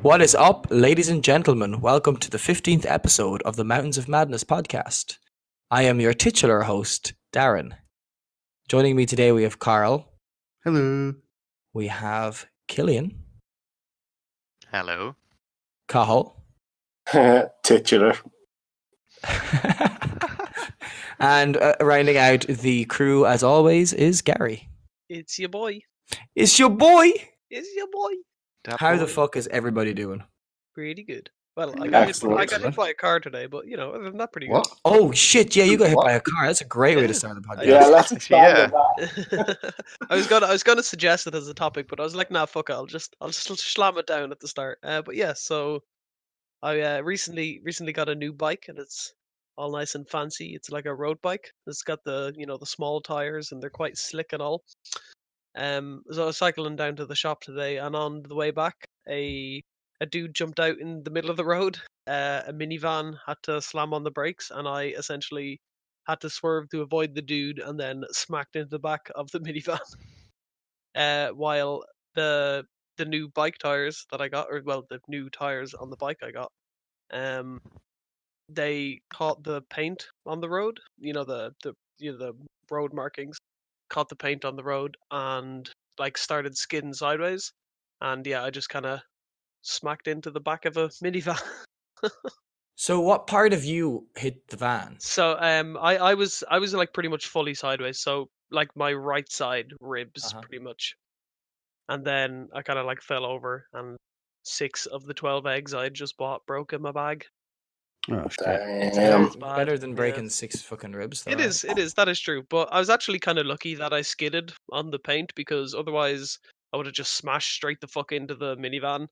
What is up, ladies and gentlemen? Welcome to the 15th episode of the Mountains of Madness podcast. I am your titular host, Darren. Joining me today, we have Carl. Hello. We have Killian. Hello. Cathal. Titular. And rounding out the crew, as always, is Gary. It's your boy. It's your boy! It's your boy. How the fuck is everybody doing? Pretty good. Well, I got Excellent. hit by a car today, but other than that, pretty What? Oh shit, yeah, you got hit What? by a car. That's a great way to Yeah. start the podcast. Yeah, let's Yeah. expand on that. good. I was gonna suggest it as a topic, but I was like, nah, fuck it. I'll just slam it down at the start. But yeah, so I recently got a new bike, and it's all nice and fancy. It's like a road bike. It's got the the small tires, and they're quite slick and all. So I was cycling down to the shop today, and on the way back, a dude jumped out in the middle of the road. A minivan had to slam on the brakes, and I essentially had to swerve to avoid the dude, and then smacked into the back of the minivan. While the new bike tires that I got, or well, the new tires on the bike I got, they caught the paint on the road. The road markings caught the paint on the road and like started skidding sideways, and yeah, I just kind of smacked into the back of a minivan. So what part of you hit the van? So I was like pretty much fully sideways, so like my right side ribs Uh-huh. pretty much, and then I kind of like fell over, and 6 of the 12 eggs I just bought broke in my bag. Oh, shit. Better, It's bad, better than yeah. breaking 6 fucking ribs. Though, It is, that is true. But I was actually kind of lucky that I skidded on the paint, because otherwise I would have just smashed straight the fuck into the minivan,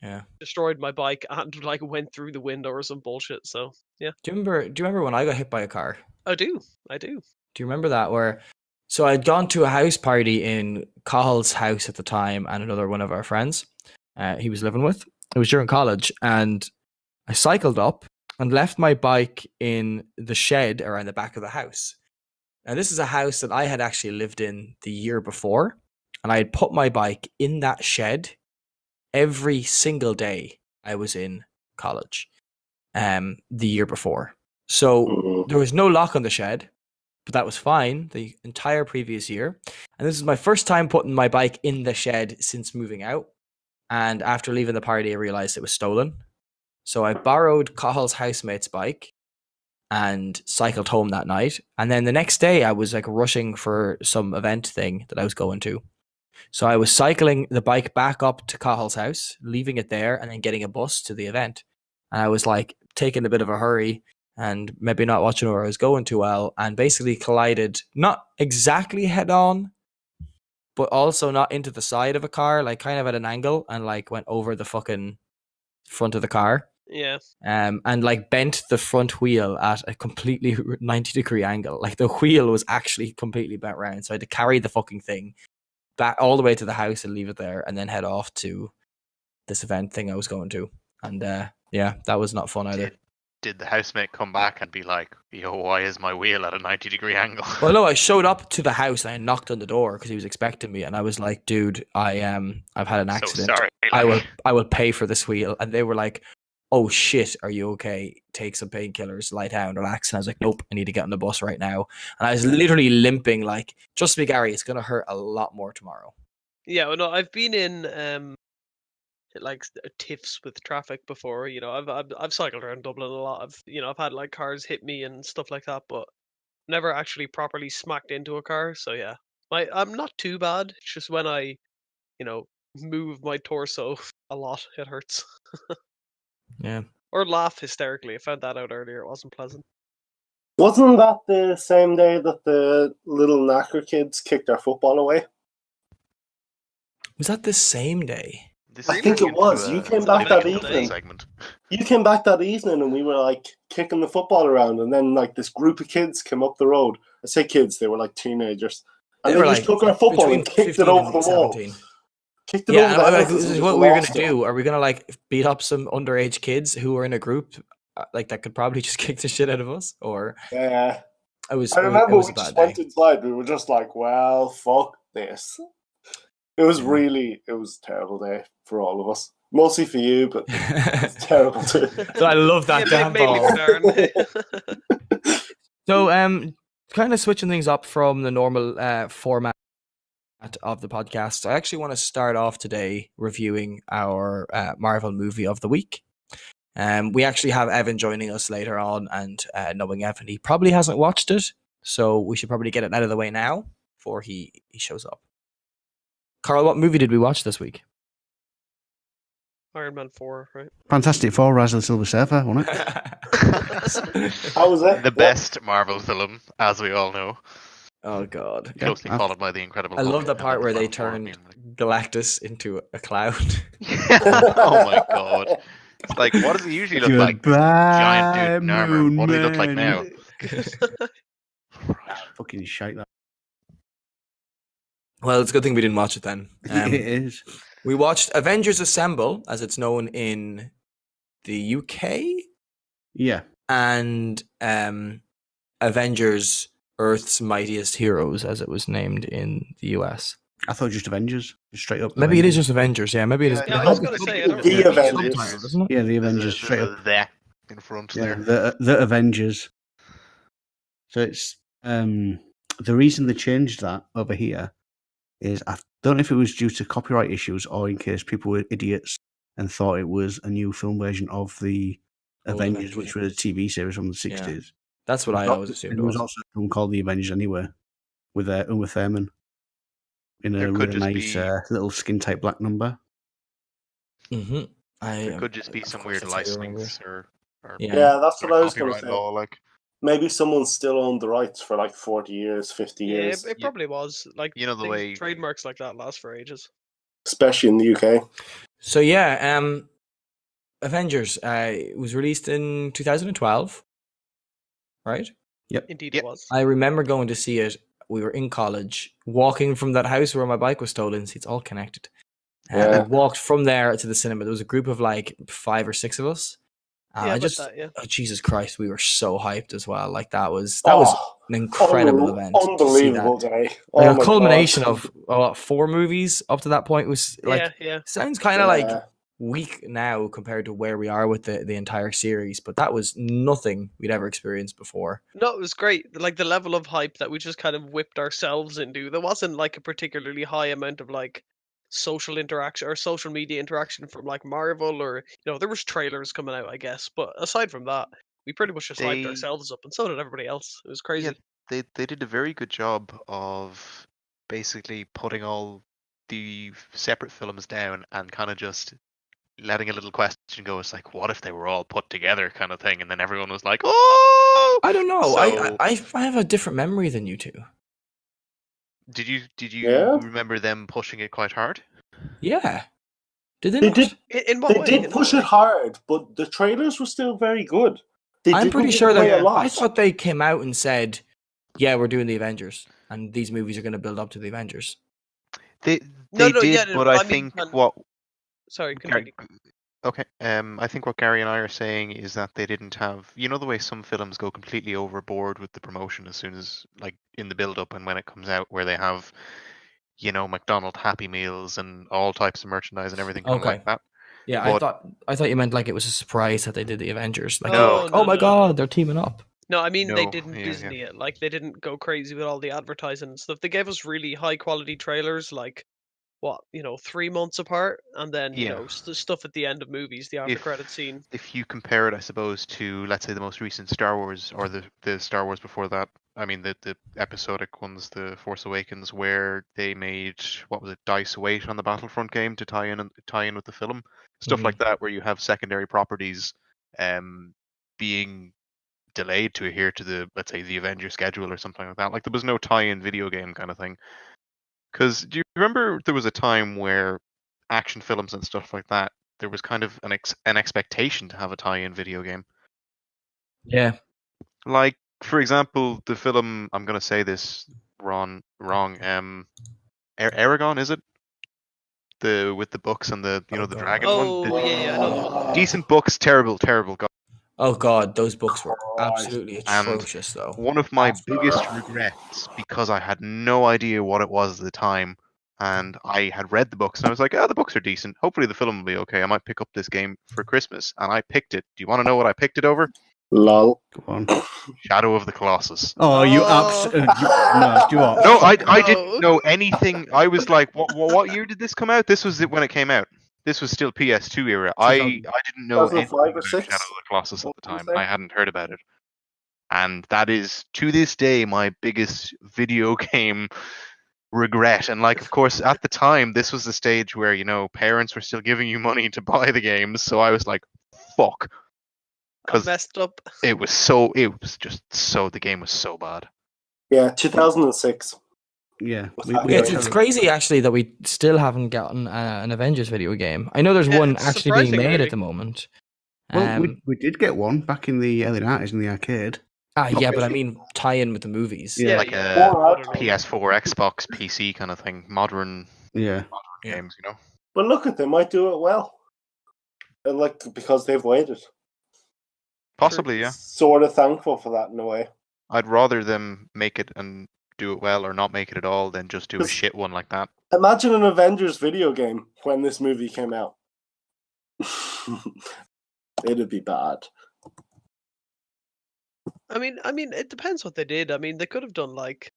Yeah. destroyed my bike, and like went through the window or some bullshit. So yeah, Do you remember when I got hit by a car? I do. Do you remember that? So I'd gone to a house party in Cahill's house at the time, and another one of our friends he was living with. It was during college, and I cycled up and left my bike in the shed around the back of the house. Now, this is a house that I had actually lived in the year before, and I had put my bike in that shed every single day I was in college the year before. So there was no lock on the shed, but that was fine the entire previous year. And this is my first time putting my bike in the shed since moving out. And after leaving the party, I realized it was stolen. So I borrowed Cahill's housemate's bike and cycled home that night. And then the next day, I was like rushing for some event thing that I was going to. So I was cycling the bike back up to Cahill's house, leaving it there, and then getting a bus to the event. And I was like taking a bit of a hurry and maybe not watching where I was going too well, and basically collided, not exactly head on, but also not into the side of a car, like kind of at an angle, and like went over the fucking front of the car. Yeah. And like bent the front wheel at a completely 90-degree angle. Like the wheel was actually completely bent round. So I had to carry the fucking thing back all the way to the house and leave it there, and then head off to this event thing I was going to. And yeah, that was not fun either. Did the housemate come back and be like, yo, why is my wheel at a 90-degree angle? Well, no, I showed up to the house and I knocked on the door because he was expecting me, and I was like, dude, I've had an accident. So sorry. I will pay for this wheel. And they were like, oh shit, are you okay? Take some painkillers, lie down, relax. And I was like, nope, I need to get on the bus right now. And I was literally limping, like, trust me, Gary, it's gonna hurt a lot more tomorrow. Yeah, well, no, I've been in like tiffs with traffic before. I've cycled around Dublin a lot. I've had like cars hit me and stuff like that, but never actually properly smacked into a car. So yeah, I'm not too bad. It's just when I move my torso a lot, it hurts. Yeah. Or laugh hysterically. I found that out earlier. It wasn't pleasant. Wasn't that the same day that the little knacker kids kicked our football away? Was that the same day? I think it was. You came back that evening. Segment. You came back that evening and we were like kicking the football around, and then like this group of kids came up the road. I say kids, they were like teenagers. And they just took our football and kicked it over the wall. Kicked it over the wall. This is what we were going to do. Are we going to like beat up some underage kids who were in a group like that could probably just kick the shit out of us? Or yeah. I remember we just went inside. We were just like, well, fuck this. It was a terrible day for all of us. Mostly for you, but it's terrible too. So I love that damn mainly ball. for Darren. So, kind of switching things up from the normal format of the podcast, I actually want to start off today reviewing our Marvel movie of the week. We actually have Evan joining us later on, and knowing Evan, he probably hasn't watched it, so we should probably get it out of the way now before he shows up. Carl, what movie did we watch this week? Iron Man 4, right? Fantastic Four, Rise of the Silver Surfer, wasn't it? How was it? The best Marvel film, as we all know. Oh god. Closely followed by The Incredible I Hulk. love the part where they turn turn Galactus into a cloud. Oh my god. It's like, what does he usually look like? Giant dude in armor. What does he look like now? Fucking shite that. Well, it's a good thing we didn't watch it then. It is. We watched Avengers Assemble, as it's known in the UK, Yeah. and Avengers Earth's Mightiest Heroes, as it was named in the US. I thought just Avengers. Just straight up. Maybe it is just Avengers, yeah. Maybe it is. Yeah, I was going to say, I don't The know. Avengers. Subtitle, doesn't it? Yeah, the Avengers. Straight up. There in front Yeah, there. the Avengers. So it's the reason they changed that over here is I don't know if it was due to copyright issues or in case people were idiots and thought it was a new film version of the Old Avengers, Avengers, which yeah. was a TV series from the 60s. That's what I always assumed. There was also a film called The Avengers anyway, with Uma Thurman in There a could really just nice be- little skin type black number. Mm-hmm. There could just be of some course, weird that's how you remember. licensings or Yeah, that's what I was going to copyright say. law, like. Maybe someone still owned the rights for like 40 years, 50 Yeah, years, it probably was. Like, You know the way- trademarks like that last for ages. especially in the UK. So yeah, Avengers it was released in 2012, right? Indeed, Yep. it was. I remember going to see it. We were in college, walking from that house where my bike was stolen. See, it's all connected. Yeah. We walked from there to the cinema. There was a group of like 5 or 6 of us. Yeah, I about just, that, yeah. oh, Jesus Christ, we were so hyped as well. Like that was Oh, an incredible event. to see Unbelievable that. day. Like Oh a my culmination God. of 4 movies up to that point was like yeah. sounds kind of Yeah. like weak now compared to where we are with the entire series, but that was nothing we'd ever experienced before. No, it was great. Like the level of hype that we just kind of whipped ourselves into. There wasn't like a particularly high amount of like social interaction or social media interaction from like Marvel or there was trailers coming out, I guess. But aside from that, we pretty much just hyped They- ourselves up, and so did everybody else. It was crazy. Yeah, they did a very good job of basically putting all the separate films down and kind of just letting a little question go. It's like, what if they were all put together, kind of thing, and then everyone was like, oh. I don't know. So- I have a different memory than you two. Did you Yeah. remember them pushing it quite hard? Yeah. Did they? They not? did. In what They way? did In push what it way? hard, but the trailers were still very good. They I'm didn't pretty give sure away that a lot. I thought they came out and said, "Yeah, we're doing the Avengers, and these movies are going to build up to the Avengers." They No, did, yeah, but I I mean, think and- what Sorry, Gary, continue. okay. I think what Gary and I are saying is that they didn't have, the way some films go completely overboard with the promotion as soon as, like, in the build-up and when it comes out, where they have, McDonald's Happy Meals and all types of merchandise and everything kind of Okay. like that. Yeah, But- I thought you meant like it was a surprise that they did the Avengers. Like, No, oh my no. god, they're teaming up. No, I mean they No, didn't yeah, Disney it. Like they didn't go crazy with all the advertising and stuff. They gave us really high quality trailers, like 3 months apart, and then Yeah. stuff at the end of movies, the after credit scene. If you compare it, I suppose, to, let's say, the most recent Star Wars, or the Star Wars before that, I mean, the episodic ones, The Force Awakens, where they made, what was it, Dice Await on the Battlefront game to tie in with the film. Stuff Mhm. like that, where you have secondary properties being delayed to adhere to the, let's say, the Avenger schedule or something like that. Like, there was no tie-in video game kind of thing. Because do you remember there was a time where action films and stuff like that, there was kind of an expectation to have a tie-in video game? Yeah. Like, for example, the film, I'm going to say this wrong. Aragon, is it? With the books and the Oh, the God. dragon Oh one. yeah, I know the one. Decent books, terrible. God. Oh god, those books were Christ. absolutely And atrocious, though. One of my Absolutely. biggest regrets, because I had no idea what it was at the time, and I had read the books, and I was like, "Oh, the books are decent. Hopefully, the film will be okay. I might pick up this game for Christmas." And I picked it. Do you want to know what I picked it over? Lol. Go on. Shadow of the Colossus. Oh, you absolutely no. Do you what? No, I didn't know anything. I was like, what year did this come out? This was when it came out. This was still PS2 era. I didn't know anything 2005 or about 6? Shadow of the Colossus at the What was time. there? I hadn't heard about it. And that is, to this day, my biggest video game regret. And like, of course, at the time, this was the stage where, you know, parents were still giving you money to buy the games. So I was like, fuck. I Because messed up. the game was so bad. Yeah, 2006. Yeah. It's crazy actually that we still haven't gotten an Avengers video game. I know there's one it's actually being surprising, made really. at the moment. Well, we did get one back in the early 90s in the arcade. Yeah, but I mean tie-in with the movies. Yeah. Like yeah. a PS4, Xbox, PC kind of thing. Modern games, you know. But look at them, might do it well. And like, because they've waited. Possibly, yeah. Sort of thankful for that in a way. I'd rather them make it and do it well or not make it at all than just do a shit one like that. Imagine an Avengers video game when this movie came out. It'd be bad. I mean, it depends what they did. I mean, they could have done like,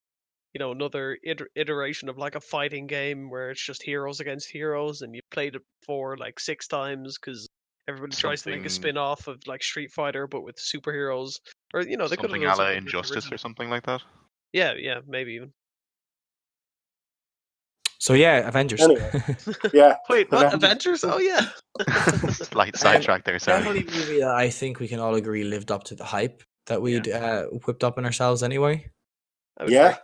you know, another iteration of like a fighting game where it's just heroes against heroes, and you played it for like 6 times because everybody tries to make a spin-off of like Street Fighter but with superheroes, or you know, they could have Something done a la something Injustice original. or something like that. Yeah, maybe even. So yeah, Avengers. Anyway, yeah. Wait, what? Avengers? Oh yeah. Slight sidetrack there, sorry. Definitely a movie that I think we can all agree lived up to the hype that we'd whipped up in ourselves anyway. Yeah.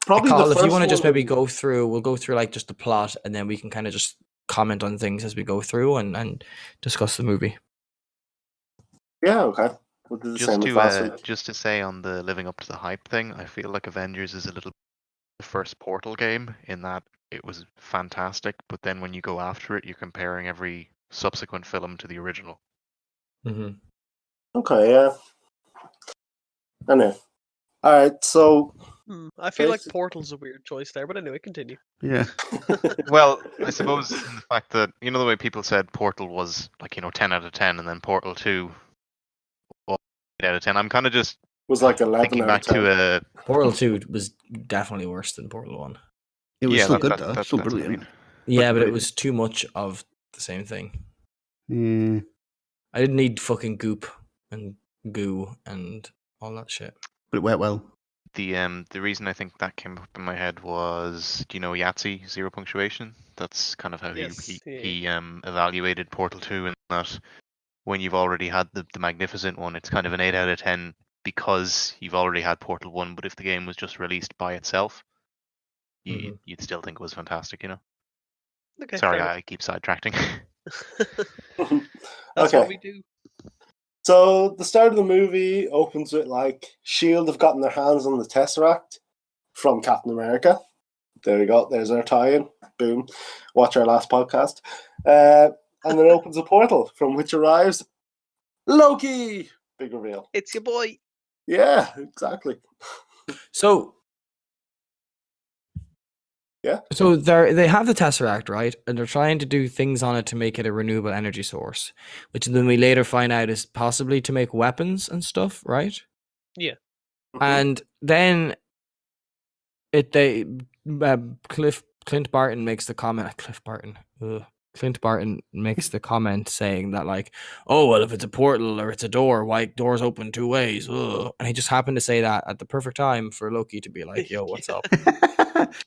Probably Cathal, the if you first want to just one maybe go through, we'll go through like just the plot, and then we can kind of just comment on things as we go through and discuss the movie. Yeah, okay. We'll do the same with last week. Just to say on the living up to the hype thing, I feel like Avengers is a little the first Portal game in that it was fantastic, but then when you go after it, you're comparing every subsequent film to the original. Mm-hmm. Okay, yeah. Anyway. Alright, so... I feel like Portal's a weird choice there, but anyway, continue. Yeah. Well, I suppose in the fact that, you know, the way people said Portal was like, you know, 10 out of 10, and then Portal 2, 8 out of 10. I'm kind of just was like 11 thinking out back of 10. to a... Portal 2 was definitely worse than Portal 1. It was still good, though. Still that's brilliant. what I mean. Yeah, but it was too much of the same thing. Yeah. I didn't need fucking goop and goo and all that shit. But it went well. The reason I think that came up in my head was, do you know Yahtzee, Zero Punctuation? That's kind of how he evaluated Portal 2, in that when you've already had the Magnificent one, it's kind of an 8 out of 10 because you've already had Portal 1, but if the game was just released by itself, you'd still think it was fantastic, you know? Okay, sorry, I keep sidetracking. That's what we do. So the start of the movie opens with like S.H.I.E.L.D. have gotten their hands on the Tesseract from Captain America. There we go. There's our tie-in. Boom. Watch our last podcast. And then it opens a portal from which arrives Loki. Big reveal. It's your boy. Yeah, exactly. So yeah. So they have the Tesseract, right? And they're trying to do things on it to make it a renewable energy source, which then we later find out is possibly to make weapons and stuff, right? Yeah. Mm-hmm. And then Clint Barton makes the comment. Clint Barton makes the comment saying that, like, oh, well, if it's a portal or it's a door, why doors open 2 ways? Ugh. And he just happened to say that at the perfect time for Loki to be like, yo, what's up?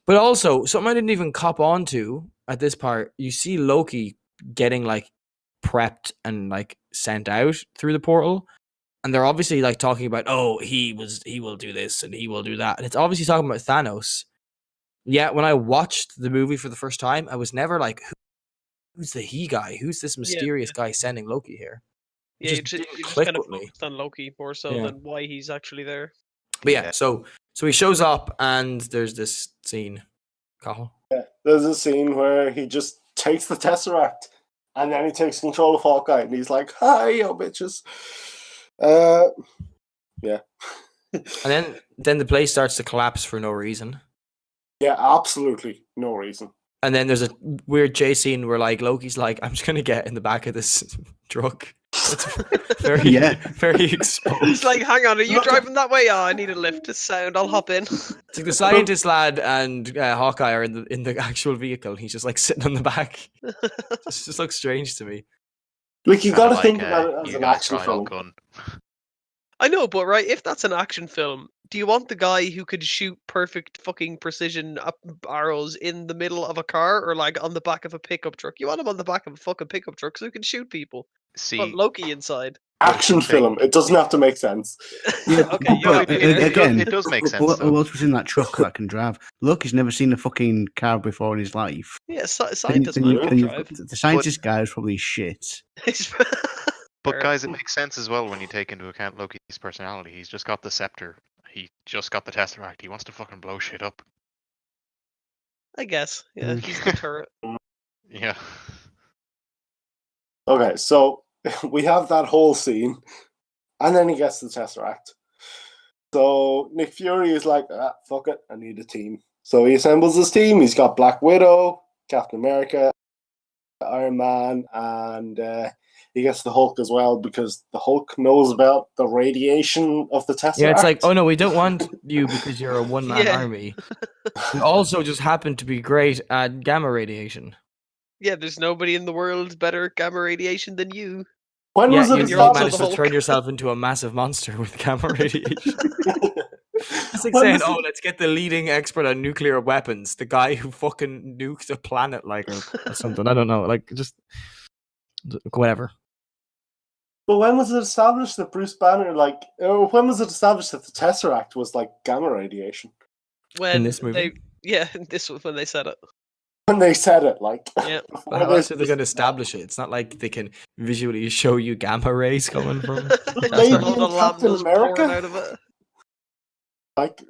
But also, something I didn't even cop onto at this part, you see Loki getting, like, prepped and, like, sent out through the portal. And they're obviously, like, talking about, oh, he will do this and he will do that. And it's obviously talking about Thanos. Yeah, when I watched the movie for the first time, I was never like, who's the he guy? Who's this mysterious guy sending Loki here? Yeah, you just kind of focused on Loki more so than why he's actually there. But yeah, so he shows up and there's this scene. Cathal? Yeah, there's a scene where he just takes the Tesseract and then he takes control of Hawkeye and he's like, hi, yo, bitches. Yeah. And then the place starts to collapse for no reason. Yeah, absolutely no reason. And then there's a weird chase scene where like Loki's like, I'm just gonna get in the back of this truck. It's very, very exposed. He's like, hang on, are you driving that way? Oh, I need a lift to sound. I'll hop in. It's like the scientist lad and Hawkeye are in the actual vehicle. He's just like sitting on the back. This just looks strange to me. Like you got to think about it as an action film. Gun. I know, but right, if that's an action film, do you want the guy who could shoot perfect fucking precision arrows in the middle of a car or like on the back of a pickup truck? You want him on the back of a fucking pickup truck so he can shoot people. See, But Loki inside. Action film. It doesn't have to make sense. Yeah, Okay, again, it does make sense. Who else was in that truck that can drive? Loki's never seen a fucking car before in his life. Yeah, scientist man can drive. The scientist guy is probably shit. But guys, it makes sense as well when you take into account Loki's personality. He's just got the scepter. He just got the Tesseract. He wants to fucking blow shit up. I guess. Yeah, he's the turret. Yeah. Okay, so we have that whole scene, and then he gets the Tesseract. So Nick Fury is like, fuck it, I need a team. So he assembles his team. He's got Black Widow, Captain America, Iron Man, and he gets the Hulk as well because the Hulk knows about the radiation of the Tesseract. Yeah, it's like, oh no, we don't want you because you're a one-man army. You also just happen to be great at gamma radiation. Yeah, there's nobody in the world better at gamma radiation than you. When was it you managed to turn yourself into a massive monster with gamma radiation. It's like saying, oh, let's get the leading expert on nuclear weapons, the guy who fucking nuked a planet, like, or something. I don't know, like, just whatever. But when was it established that Bruce Banner, like, or when was it established that the Tesseract was like gamma radiation? When in this movie? This was when they said it. When they said it, like, yeah. How else are they going to establish it? It's not like they can visually show you gamma rays coming from. Maybe in Captain America. Out of it. Like,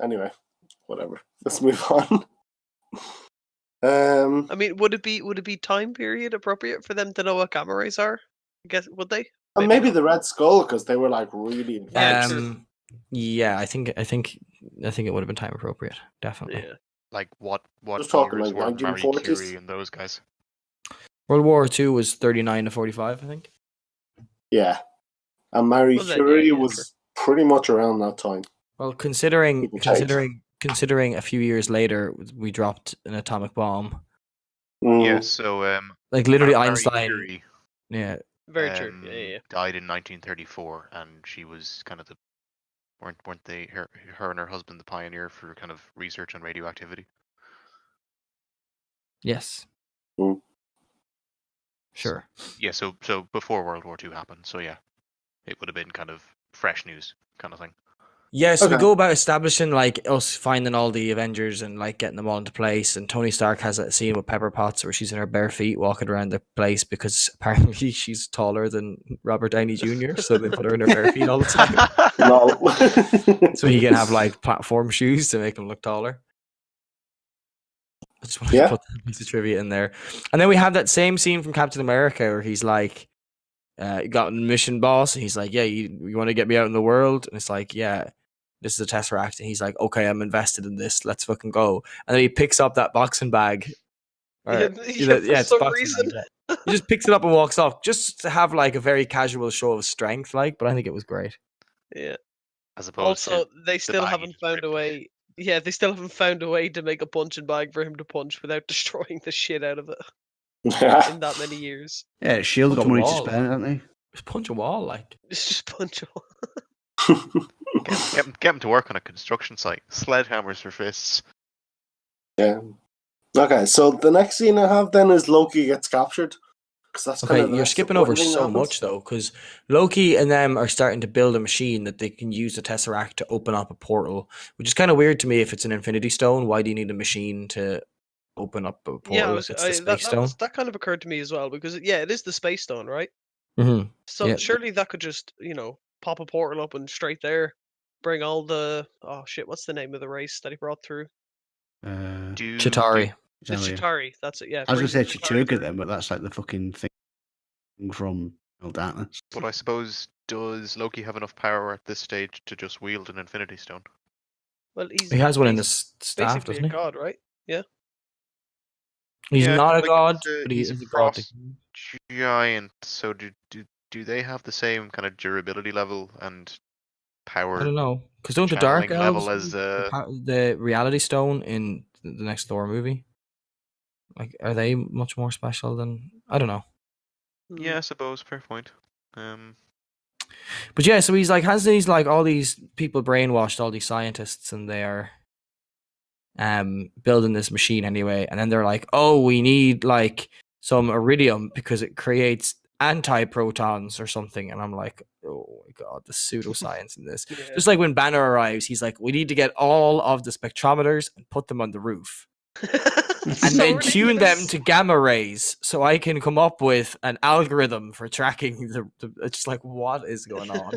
anyway, whatever. Let's move on. I mean, would it be time period appropriate for them to know what gamma rays are? I guess would they? Maybe the Red Skull because they were like really. Yeah, I think it would have been time appropriate, definitely. Yeah. Like what Just talking years like were Marie 1940s. Curie and those guys? World War II was 39 to 45, I think. Yeah, and Marie Curie was pretty much around that time. Well, considering a few years later, we dropped an atomic bomb. Yeah, so like literally Marie Einstein. Curie, yeah, very true. Yeah. Died in 1934, and she was kind of weren't they her and her husband the pioneer for kind of research on radioactivity? Yes. Sure. Yeah, so before World War II happened, so yeah, it would have been kind of fresh news kind of thing. Yeah, so we go about establishing like us finding all the Avengers and like getting them all into place. And Tony Stark has a scene with Pepper Potts where she's in her bare feet walking around the place because apparently she's taller than Robert Downey Jr. So they put her in her bare feet all the time. So he can have like platform shoes to make him look taller. I just want to put that piece of trivia in there. And then we have that same scene from Captain America where he's like, got a mission boss. And he's like, yeah, you want to get me out in the world? And it's like, yeah. This is a Tesseract, and he's like, okay, I'm invested in this. Let's fucking go. And then he picks up that boxing bag. For some reason. He just picks it up and walks off, just to have like a very casual show of strength, like. But I think it was great. Yeah. As opposed to they still haven't found a way. Yeah, they still haven't found a way to make a punching bag for him to punch without destroying the shit out of it. In that many years. Yeah, Shield got money to spend, haven't they? Just punch a wall, like. It's just punch a wall. Get him to work on a construction site. Sledgehammers for fists. Yeah. Okay, so the next scene I have then is Loki gets captured. That's you're skipping over so much though, because Loki and them are starting to build a machine that they can use the Tesseract to open up a portal, which is kind of weird to me. If it's an Infinity Stone, why do you need a machine to open up a portal if it's the Space Stone? That kind of occurred to me as well, because it is the Space Stone, right? Mm-hmm. So surely that could just, pop a portal up and straight there, bring all the what's the name of the race that he brought through? Chitauri. The Chitauri, that's it. Yeah, I was gonna say Chitauri then, but that's like the fucking thing from Darkness. But I suppose, does Loki have enough power at this stage to just wield an Infinity Stone? Well, he has one in the staff, doesn't he? God, right? Yeah. He's not a like, god, but he he's is a a god. frost giant. So do they have the same kind of durability level and power? I don't know, because don't the channeling dark level elves as the reality stone in the next Thor movie? Like, are they much more special than? I don't know. yeah, I suppose fair point. But yeah, so he's like has these like all these people brainwashed, all these scientists, and they're building this machine anyway, and then they're like, oh, we need like some iridium because it creates anti-protons or something, and I'm like, oh my god, the pseudoscience in this. Yeah. Just like when Banner arrives, he's like, we need to get all of the spectrometers and put them on the roof and So then tune them ridiculous. to gamma rays so I can come up with an algorithm for tracking the it's just like, what is going on?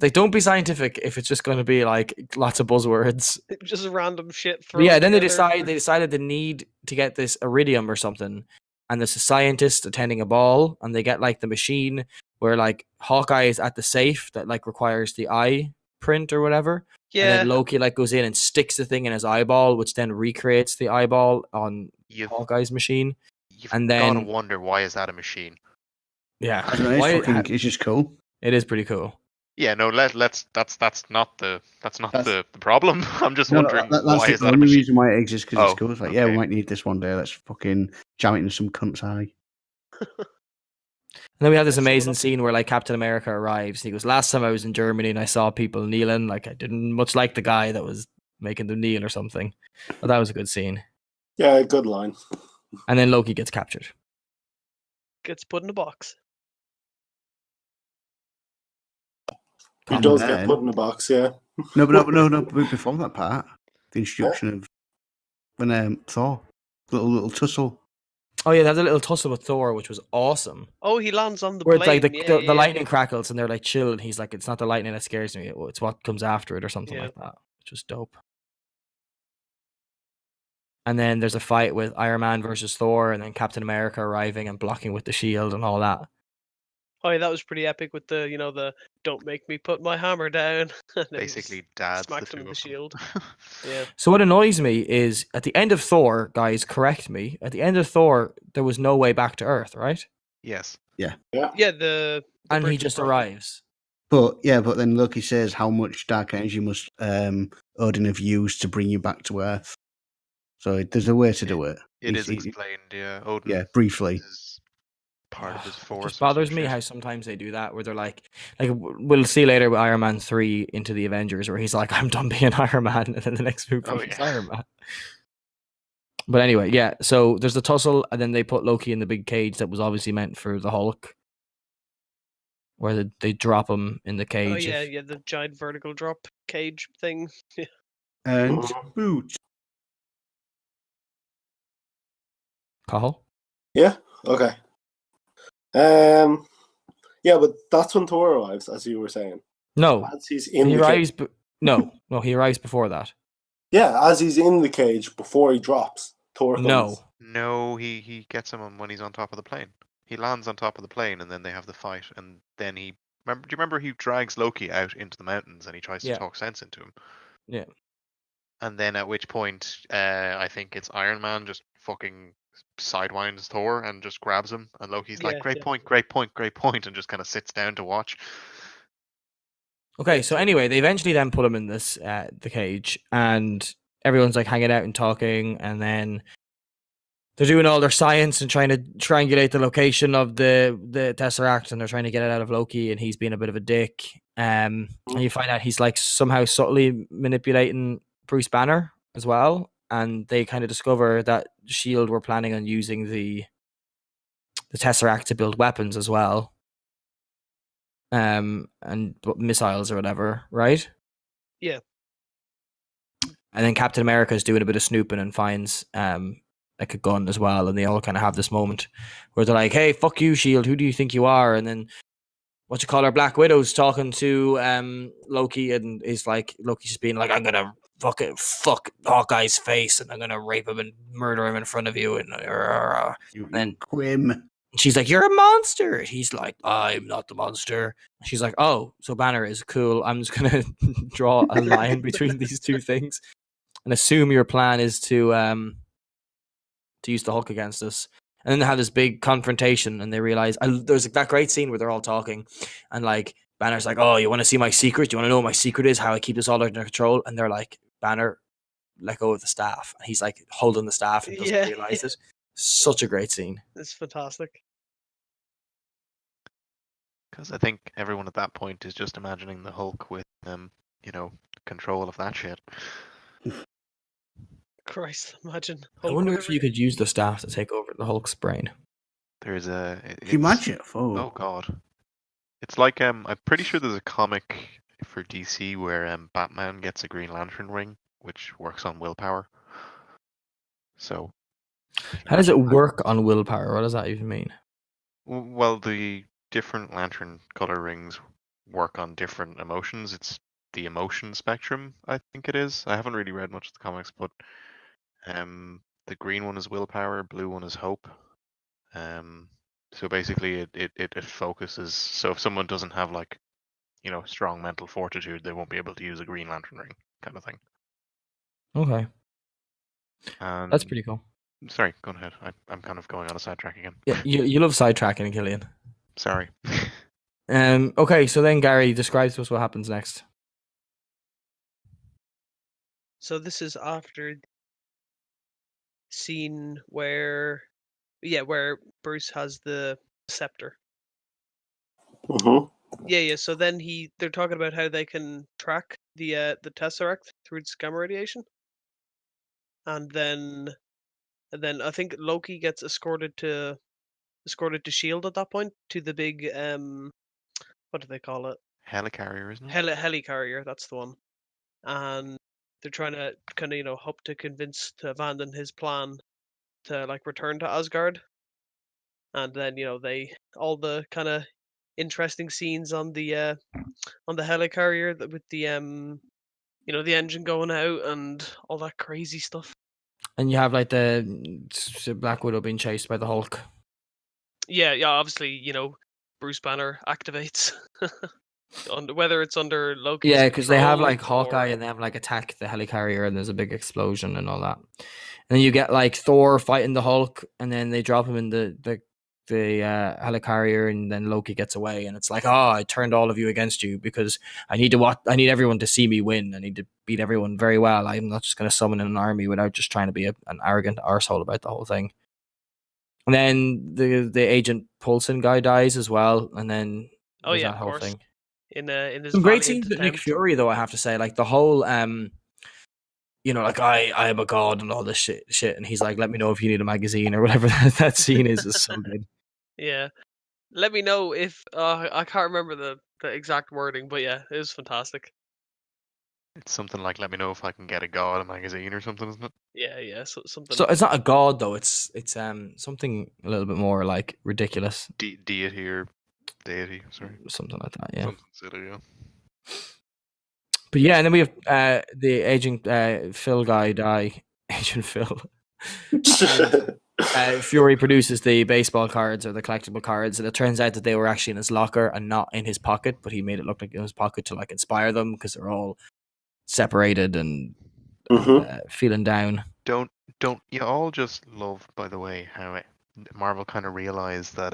Like, don't be scientific if it's just going to be like lots of buzzwords. Just random shit. But yeah, then they together. decided the need to get this iridium or something, and there's a scientist attending a ball, and they get like the machine where like Hawkeye is at the safe that like requires the eye print or whatever. Yeah. And then Loki like goes in and sticks the thing in his eyeball, which then recreates the eyeball on Hawkeye's machine. And then gotta wonder, why is that a machine? Yeah, I don't know, it's just cool. It is pretty cool. Yeah, no, that's not the problem. I'm just wondering that's why the is that a only machine? reason why it exists, because it's cool. It's like, yeah, we okay. might need this one day. Let's fucking jam it in some cunt's eye. And then we have this amazing scene where like Captain America arrives. And he goes, "Last time I was in Germany and I saw people kneeling, like I didn't much like the guy that was making them kneel or something." But that was a good scene. Yeah, good line. And then Loki gets captured. Gets put in a box. He does get put in a box, yeah. No, but before that part, the introduction of when Thor, little tussle. Oh yeah, they have a little tussle with Thor, which was awesome. Oh, he lands on the where plane. it's like the lightning crackles and they're like chill, and he's like, "It's not the lightning that scares me; it's what comes after it," or something like that, which was dope. And then there's a fight with Iron Man versus Thor, and then Captain America arriving and blocking with the shield and all that. Oh yeah, that was pretty epic with the the "don't make me put my hammer down." Basically, Dad smacked him with the shield. Yeah. So what annoys me is at the end of Thor, guys, correct me. At the end of Thor, there was no way back to Earth, right? Yes. Yeah. Yeah. The and he just arrives. But then Loki says how much dark energy must Odin have used to bring you back to Earth. So there's a way to do it. It is explained, yeah. Odin. Yeah, briefly. Part of his force. It just bothers me how sometimes they do that, where they're like we'll see later with Iron Man 3 into the Avengers, where he's like, "I'm done being Iron Man," and then the next movie he's Iron Man. But anyway, yeah. So there's the tussle, and then they put Loki in the big cage that was obviously meant for the Hulk, where they drop him in the cage. Oh yeah, the giant vertical drop cage thing. Yeah. And boot. Cathal? Yeah. Okay. Yeah, but that's when Thor arrives, as you were saying. No, as he's in he the arrives. cage. No, he arrives before that. Yeah, as he's in the cage before he drops. Thor comes. No, he gets him when he's on top of the plane. He lands on top of the plane, and then they have the fight, and then do you remember he drags Loki out into the mountains, and he tries to talk sense into him? Yeah. And then at which point, I think it's Iron Man just fucking sidewinds Thor and just grabs him, and Loki's like, great point, and just kind of sits down to watch. Okay, so anyway, they eventually then put him in this the cage, and everyone's like hanging out and talking, and then they're doing all their science and trying to triangulate the location of the Tesseract, and they're trying to get it out of Loki, and he's being a bit of a dick. And you find out he's like somehow subtly manipulating Bruce Banner as well, and they kind of discover that S.H.I.E.L.D. were planning on using the Tesseract to build weapons as well, and missiles or whatever, right? Yeah. And then Captain America is doing a bit of snooping and finds like a gun as well, and they all kind of have this moment where they're like, "Hey, fuck you, S.H.I.E.L.D., who do you think you are?" And then Black Widow's talking to Loki, and is like, Loki's just being like, "I'm gonna fuck Hawkeye's face, and I'm gonna rape him and murder him in front of you," and then Quim. she's like, "You're a monster." He's like, "I'm not the monster." She's like, "Oh, so Banner is cool. I'm just gonna draw a line between these two things and assume your plan is to to use the Hulk against us. And then they have this big confrontation, and they realize there's that great scene where they're all talking, and like Banner's like, "Oh, you want to see my secret? Do you want to know what my secret is? How I keep this all under control?" And they're like, "Banner, let go of the staff." And he's like holding the staff and doesn't realize it. Such a great scene. It's fantastic. Because I think everyone at that point is just imagining the Hulk with, control of that shit. Christ, imagine. I wonder if you could use the staff to take over the Hulk's brain. There's a. Can you imagine? Oh god. It's like I'm pretty sure there's a comic for DC where Batman gets a Green Lantern ring, which works on willpower. So. How does it work on willpower? What does that even mean? Well, the different lantern color rings work on different emotions. It's the emotion spectrum, I think it is. I haven't really read much of the comics, but the green one is willpower, blue one is hope. So basically it focuses. So if someone doesn't have strong mental fortitude, they won't be able to use a Green Lantern ring, kind of thing. Okay. That's pretty cool. Sorry, go ahead. I'm kind of going on a sidetrack again. Yeah, you love sidetracking, Killian. Sorry. Okay, so then Gary describes to us what happens next. So this is after the scene where Bruce has the scepter. Mm-hmm. Yeah. So then they're talking about how they can track the Tesseract through its gamma radiation, and then I think Loki gets escorted to Shield at that point, to the big what do they call it? Helicarrier, isn't it? Helicarrier, that's the one. And they're trying to kind of hope to convince to abandon his plan to return to Asgard. And then they all the kind of interesting scenes on the helicarrier with the the engine going out and all that crazy stuff. And you have the Black Widow being chased by the Hulk. Yeah, obviously, Bruce Banner activates. Whether it's under Loki's Yeah, because they have control Hawkeye and they have attack the helicarrier and there's a big explosion and all that. And then you get Thor fighting the Hulk, and then they drop him in the helicarrier, and then Loki gets away, and it's I turned all of you against you because I need everyone to see me win. I need to beat everyone very well. I'm not just going to summon an army without just trying to be an arrogant arsehole about the whole thing. And then the Agent Coulson guy dies as well, and then that whole thing. In this some great scenes with Nick Fury, though, I have to say, the whole I am a god and all this shit, and he's like, let me know if you need a magazine or whatever. That scene is so good. Yeah, let me know if I can't remember the exact wording, but yeah, it was fantastic. It's something like, let me know if I can get a god a magazine or something, isn't it? Yeah, something. So it's not a god though. It's something a little bit more ridiculous. Deity or deity, sorry, something like that. Yeah. Something silly, yeah. But yeah, and then we have the Agent Phil guy die. Agent Phil. Fury produces the baseball cards or the collectible cards, and it turns out that they were actually in his locker and not in his pocket, but he made it look like in his pocket to inspire them because they're all separated and feeling down. Don't you all just love, by the way, how Marvel kind of realized that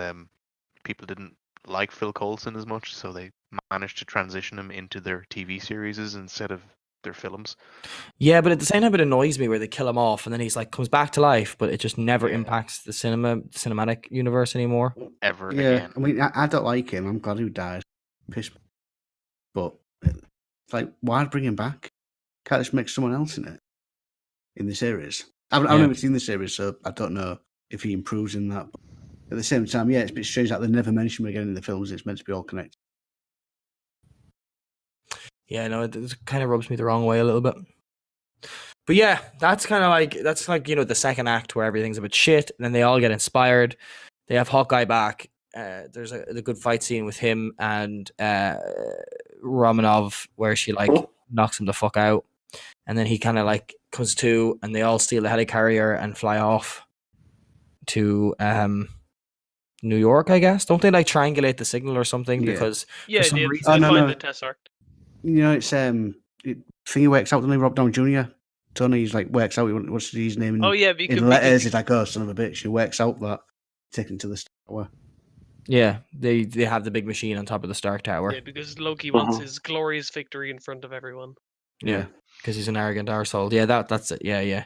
people didn't like Phil Coulson as much, so they managed to transition him into their TV series instead of their films. Yeah, but at the same time, it annoys me where they kill him off and then he's comes back to life, but it just never impacts the cinematic universe anymore. Ever again. I mean, I don't like him. I'm glad he died. Piss me. But it's why bring him back? Can't just make someone else in the series? I've never seen the series, so I don't know if he improves in that. But at the same time, it's a bit strange that they never mention him again in the films. It's meant to be all connected. Yeah, no, it kind of rubs me the wrong way a little bit. But yeah, that's kind of the second act where everything's a bit shit, and then they all get inspired. They have Hawkeye back. There's a good fight scene with him and Romanov where she knocks him the fuck out, and then he kind of comes to, and they all steal the helicarrier and fly off to New York, I guess. Don't they triangulate the signal or something? Yeah. Because for some reason, they find the Tesseract. It's thingy works out. Then Rob Downey Jr. Tony's like works out. What's his name? Oh yeah, in letters, he's like, "Oh, son of a bitch." He works out that taken to the tower. Yeah, they have the big machine on top of the Stark Tower. Yeah, because Loki wants his glorious victory in front of everyone. Yeah, because he's an arrogant arsehole. Yeah, that's it. Yeah.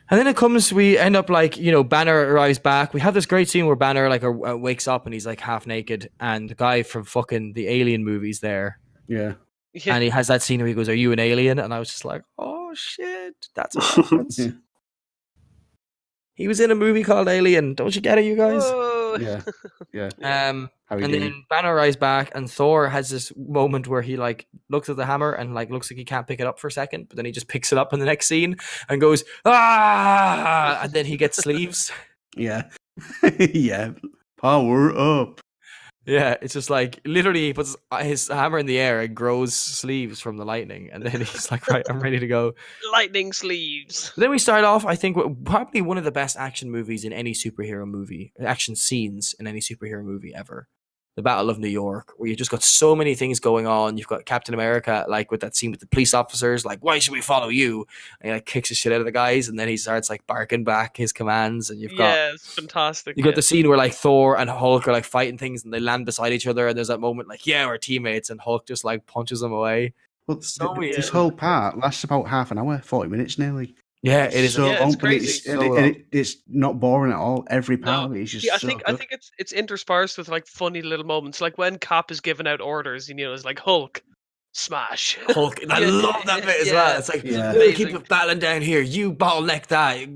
And then we end up like, Banner arrives back. We have this great scene where Banner like wakes up and he's like half naked, and the guy from fucking the Alien movies there. Yeah. And he has that scene where he goes, "Are you an alien?" And I was just like, "Oh shit, that's a reference." He was in a movie called Alien. Don't you get it, you guys? Whoa. Yeah. And then Banner arrives back, and Thor has this moment where he like looks at the hammer and like looks like he can't pick it up for a second, but then he just picks it up in the next scene and goes, "Ah!" And then he gets sleeves. Yeah. Yeah. Power up. Yeah, it's just like literally he puts his hammer in the air and grows sleeves from the lightning, and then he's like, "Right, I'm ready to go." Lightning sleeves. Then we start off, I think, with probably one of the best action movies in any superhero movie, action scenes in any superhero movie ever. The Battle of New York, where you just got so many things going on. You've got Captain America, like with that scene with the police officers, like, "Why should we follow you?" And he like kicks the shit out of the guys, and then he starts like barking back his commands. And you've got it's fantastic. You got the scene where like Thor and Hulk are like fighting things, and they land beside each other, and there's that moment like, "Yeah, we're teammates," and Hulk just like punches them away. Well, this whole part lasts about half an hour, 40 minutes nearly. Yeah, it is. So it's crazy. It's not boring at all. Every part of it is just I think it's interspersed with like funny little moments, like when Cap is giving out orders, it's like Hulk, smash. Hulk, I love that bit as well. It's like, "They keep it battling down here. You bottleneck that.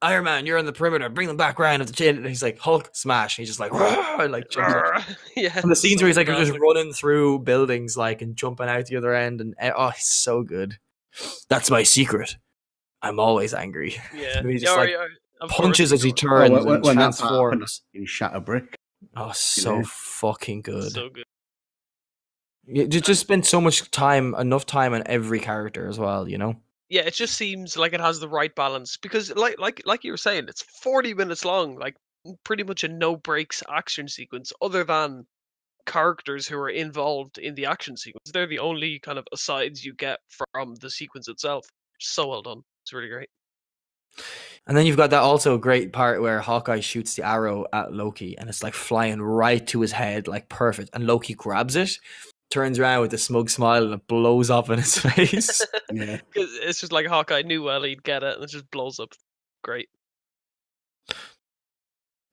Iron Man, you're on the perimeter. Bring them back round at the chin." And he's like, "Hulk, smash." And he's just like, and like jumps up. And the scenes where he's like just running through buildings, like, and jumping out the other end, and he's so good. "That's my secret. I'm always angry." Yeah, and he just punches as he turns and transforms. He shot a brick. Oh, so fucking good. So good. You just spend so much time, enough time on every character as well, Yeah, it just seems like it has the right balance because, like you were saying, it's 40 minutes long, like pretty much a no breaks action sequence, other than characters who are involved in the action sequence. They're the only kind of asides you get from the sequence itself. So well done. It's really great. And then you've got that also great part where Hawkeye shoots the arrow at Loki, and it's like flying right to his head, like perfect. And Loki grabs it, turns around with a smug smile, and it blows up in his face. Yeah, it's just like Hawkeye knew well he'd get it, and it just blows up. Great.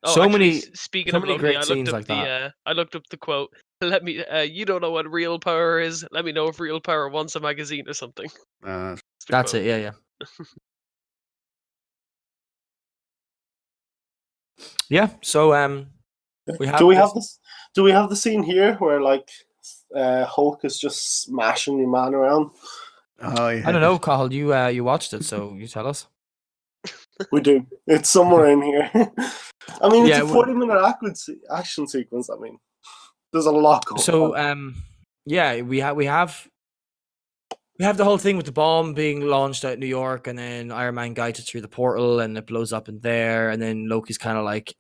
Speaking of Loki, great scenes like that. I looked up the quote. "Let me. You don't know what real power is. Let me know if real power wants a magazine or something." That's it. Yeah. Yeah. So Do we have the scene here where like Hulk is just smashing your man around? Oh yeah. I don't know, Cathal. You watched it, so you tell us. We do. It's somewhere in here. I mean, it's a 40-minute action sequence. I mean, there's a lot going on. So we have the whole thing with the bomb being launched out in New York, and then Iron Man guides it through the portal, and it blows up in there, and then Loki's kind of like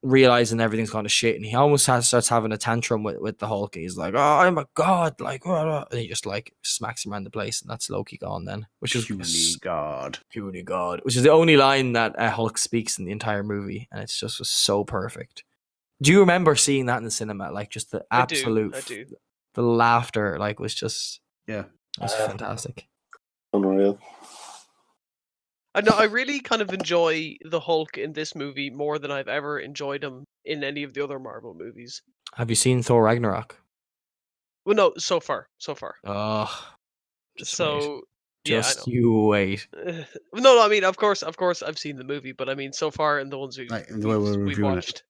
realizing everything's gone to shit, and he almost starts having a tantrum with the Hulk. He's like, "Oh, I'm a god!" Like, and he just like smacks him around the place, and that's Loki gone then. Which is puny god, which is the only line that Hulk speaks in the entire movie, and it's just was so perfect. Do you remember seeing that in the cinema? Like, just the absolute, I do. The laughter, like, was just yeah. That's fantastic. Unreal. I really kind of enjoy the Hulk in this movie more than I've ever enjoyed him in any of the other Marvel movies. Have you seen Thor Ragnarok? Well, no, so far. Oh, just you wait. No, I mean, of course, I've seen the movie, but I mean, so far in the ones we've watched.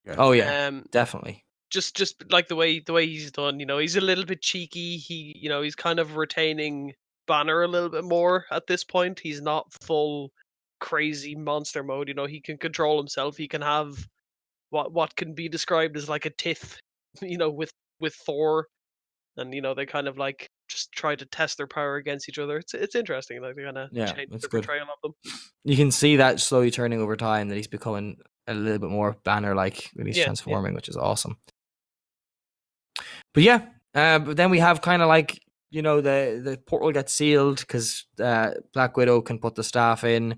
Yeah. Oh yeah, definitely. Just like the way he's done, he's a little bit cheeky. He's kind of retaining Banner a little bit more at this point. He's not full crazy monster mode. He can control himself. He can have what can be described as like a tiff, with Thor, and they kind of like just try to test their power against each other. It's interesting, like they kind of change the portrayal of them. You can see that slowly turning over time, that he's becoming a little bit more Banner-like when he's transforming, which is awesome. But yeah, but then we have kind of like the portal gets sealed because Black Widow can put the staff in.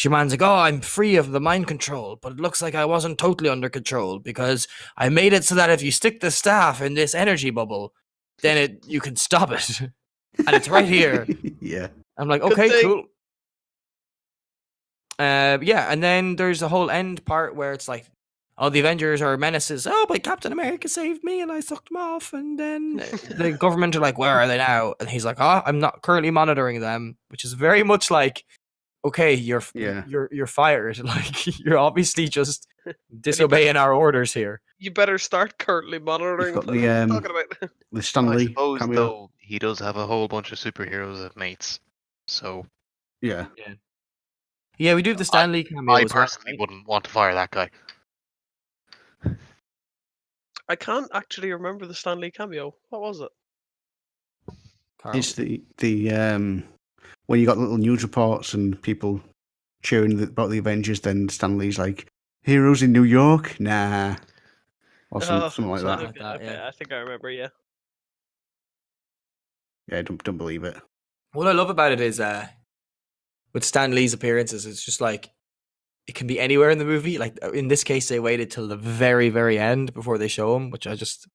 Your man's like, oh, I'm free of the mind control, but it looks like I wasn't totally under control because I made it so that if you stick the staff in this energy bubble, then you can stop it. And it's right here. Yeah. I'm like, okay, cool. Yeah, and then there's the whole end part where it's like, oh, the Avengers are menaces. Oh, but Captain America saved me and I sucked them off. And then the government are like, where are they now? And he's like, oh, I'm not currently monitoring them, which is very much like, okay, you're fired. Like, you're obviously just disobeying our orders here. You better start currently monitoring. What talking about? The Stanley. I suppose though he does have a whole bunch of superheroes as mates, so yeah. Yeah, we do have the Stanley cameo. I personally wouldn't want to fire that guy. I can't actually remember the Stanley cameo. What was it? Carl. It's the when you got little news reports and people cheering about the Avengers, then Stanley's like, heroes in New York? Nah. Or something like that. Okay, I think I remember, yeah. Yeah, don't believe it. What I love about it is with Stan Lee's appearances, it's just like it can be anywhere in the movie. Like in this case, they waited till the very, very end before they show him, which I just,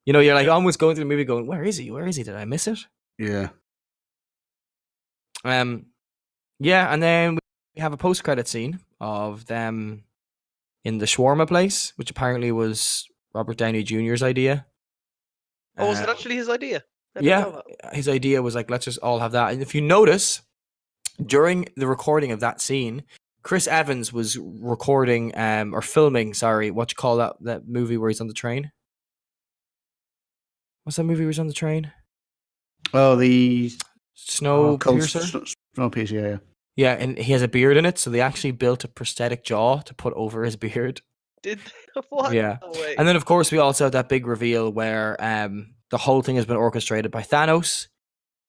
you're like almost going through the movie going, where is he? Where is he? Did I miss it? Yeah. Yeah, and then we have a post-credit scene of them in the shawarma place, which apparently was Robert Downey Jr.'s idea. Oh, was it actually his idea? His idea was like, let's just all have that. And if you notice, during the recording of that scene, Chris Evans was recording or filming, what you call that movie where he's on the train? What's that movie where he's on the train? Oh, the Snowpiercer? Snowpiercer, yeah. Yeah, and he has a beard in it, so they actually built a prosthetic jaw to put over his beard. Did they? What? Yeah. No way. And then, of course, we also have that big reveal where the whole thing has been orchestrated by Thanos,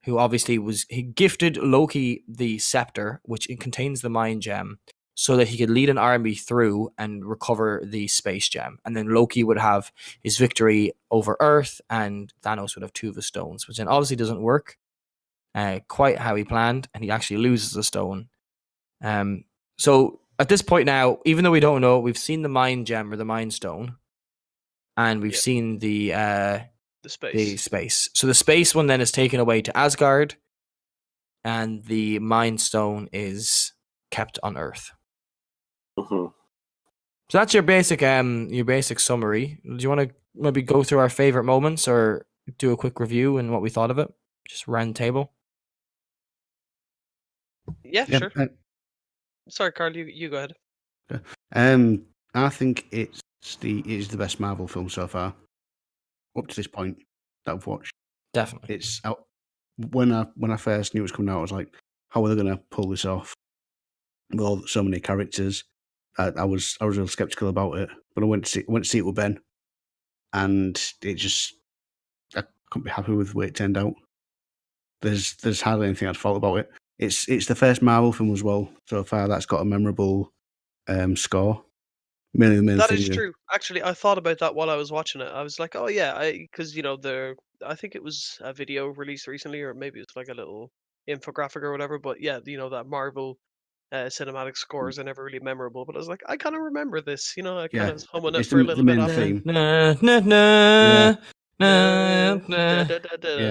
who obviously he gifted Loki the scepter, which contains the mind gem, so that he could lead an army through and recover the space gem. And then Loki would have his victory over Earth, and Thanos would have 2 of the stones, which then obviously doesn't work quite how he planned, and he actually loses the stone. So at this point now, even though we don't know, we've seen the mind gem or the mind stone, and we've seen the space. So the space one then is taken away to Asgard, and the mind stone is kept on Earth. Mm-hmm. So that's your basic summary. Do you want to maybe go through our favorite moments or do a quick review and what we thought of it? Just round table. Yeah, sure. Sorry, Carl, you go ahead. I think it is the best Marvel film so far, up to this point that I've watched. Definitely, it's out. When I first knew it was coming out, I was like, "How are they going to pull this off?" With so many characters, I was real skeptical about it. But I went to see it with Ben, and I couldn't be happy with the way it turned out. There's hardly anything I'd fault about it. It's the first Marvel film as well so far that's got a memorable score. That is true. Actually, I thought about that while I was watching it. I was like, oh yeah, because I think it was a video released recently, or maybe it's like a little infographic or whatever. But yeah, that Marvel cinematic scores are never really memorable. But I was like, I kind of remember this. I kind of was humming it for a little bit after. Yeah,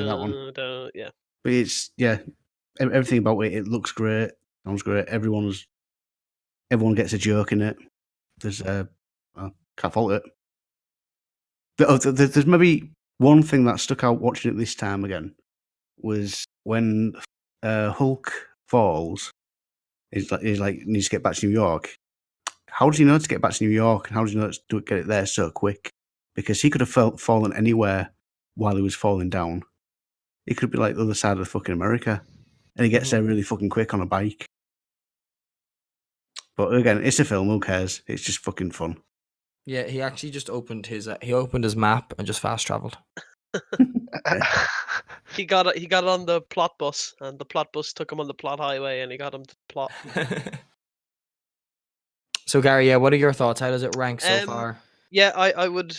that one. Yeah, but it's everything about it. It looks great. Sounds great. Everyone gets a joke in it. There's can't fault it. There's maybe one thing that stuck out watching it this time again was when Hulk falls. He's like needs to get back to New York. How does he know to get back to New York? And how does he know to get it there so quick? Because he could have fallen anywhere while he was falling down. He could be like the other side of the fucking America, and he gets there really fucking quick on a bike. But again, it's a film. Who cares? It's just fucking fun. Yeah, he actually just opened his map and just fast traveled. He got it on the plot bus, and the plot bus took him on the plot highway, and he got him to the plot. So Gary, what are your thoughts? How does it rank so far? Yeah, I would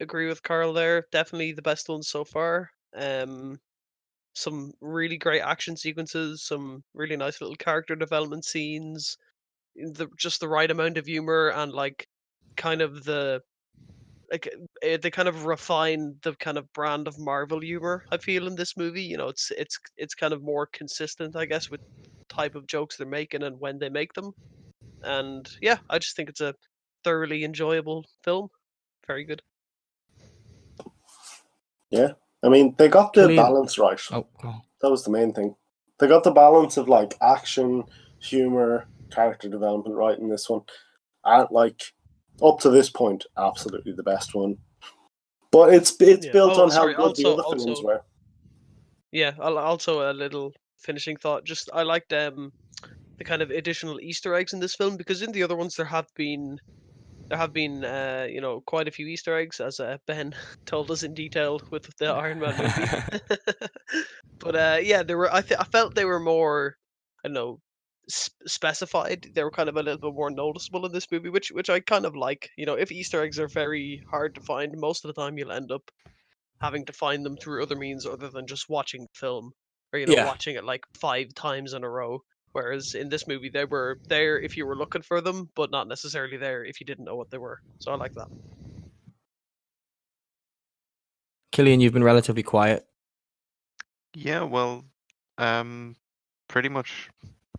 agree with Carl there. Definitely the best one so far. some really great action sequences, some really nice little character development scenes, just the right amount of humor, and like kind of they kind of refine the kind of brand of Marvel humor, I feel, in this movie. You know, it's kind of more consistent, I guess, with type of jokes they're making and when they make them. And yeah, I just think it's a thoroughly enjoyable film. Very good. Yeah, I mean, they got the balance right. Oh. That was the main thing. They got the balance of like action, humor, character development right in this one. And like up to this point, absolutely the best one. But it's built on how good the other films were. Yeah, also a little finishing thought. Just I liked the kind of additional Easter eggs in this film, because in the other ones there have been you know, quite a few Easter eggs, as Ben told us in detail with the Iron Man movie. But yeah, there were I felt they were more, I don't know, specified. They were kind of a little bit more noticeable in this movie, which I kind of like. You know, if Easter eggs are very hard to find, most of the time you'll end up having to find them through other means other than just watching the film, or, you know, watching it like 5 times in a row. Whereas in this movie, they were there if you were looking for them, but not necessarily there if you didn't know what they were. So I like that. Killian, you've been relatively quiet. Yeah, well, pretty much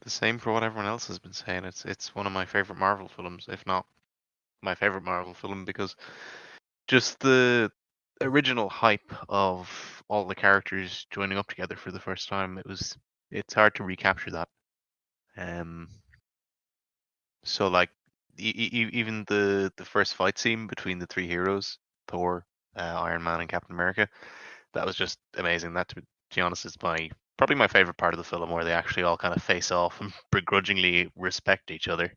the same for what everyone else has been saying. It's one of my favorite Marvel films, if not my favorite Marvel film, because just the original hype of all the characters joining up together for the first time, it's hard to recapture that. So like even the first fight scene between the 3 heroes, Thor, Iron Man, and Captain America, that was just amazing. That, to be honest, is probably my favorite part of the film, where they actually all kind of face off and begrudgingly respect each other.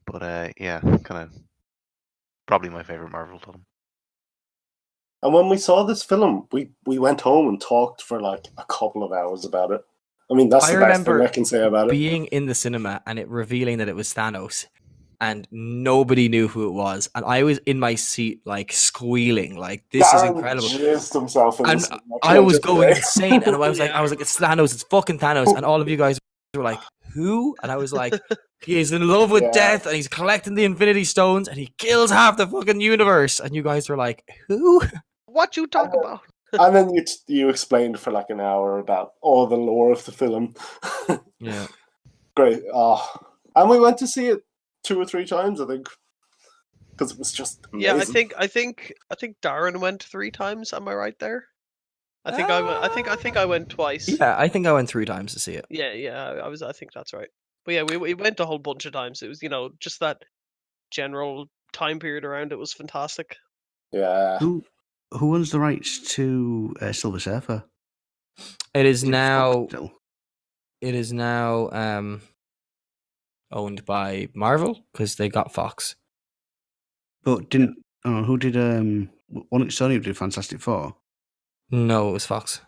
But yeah, kind of probably my favorite Marvel film. And when we saw this film, we went home and talked for like a couple of hours about it. I mean, that's the best thing I can say about it. Being in the cinema and it revealing that it was Thanos, and nobody knew who it was, and I was in my seat like squealing, like this Darren is incredible. Jizzed himself in and I was going insane, and I was like, it's Thanos, it's fucking Thanos, and all of you guys were like, who? And I was like, he is in love with death, and he's collecting the Infinity Stones, and he kills half the fucking universe, and you guys were like, who? What you talk about? And then you explained for like an hour about all the lore of the film. Yeah, great. And we went to see it 2 or 3 times, I think, because it was just amazing. Yeah, I think Darren went 3 times. Am I right there? I think I went twice. Yeah, I think I went 3 times to see it. Yeah, I think that's right. But yeah, we went a whole bunch of times. It was, you know, just that general time period around it was fantastic. Yeah. Who owns the rights to Silver Surfer? It is now owned by Marvel, because they got Fox. But who did Sony who did Fantastic Four? No, it was Fox.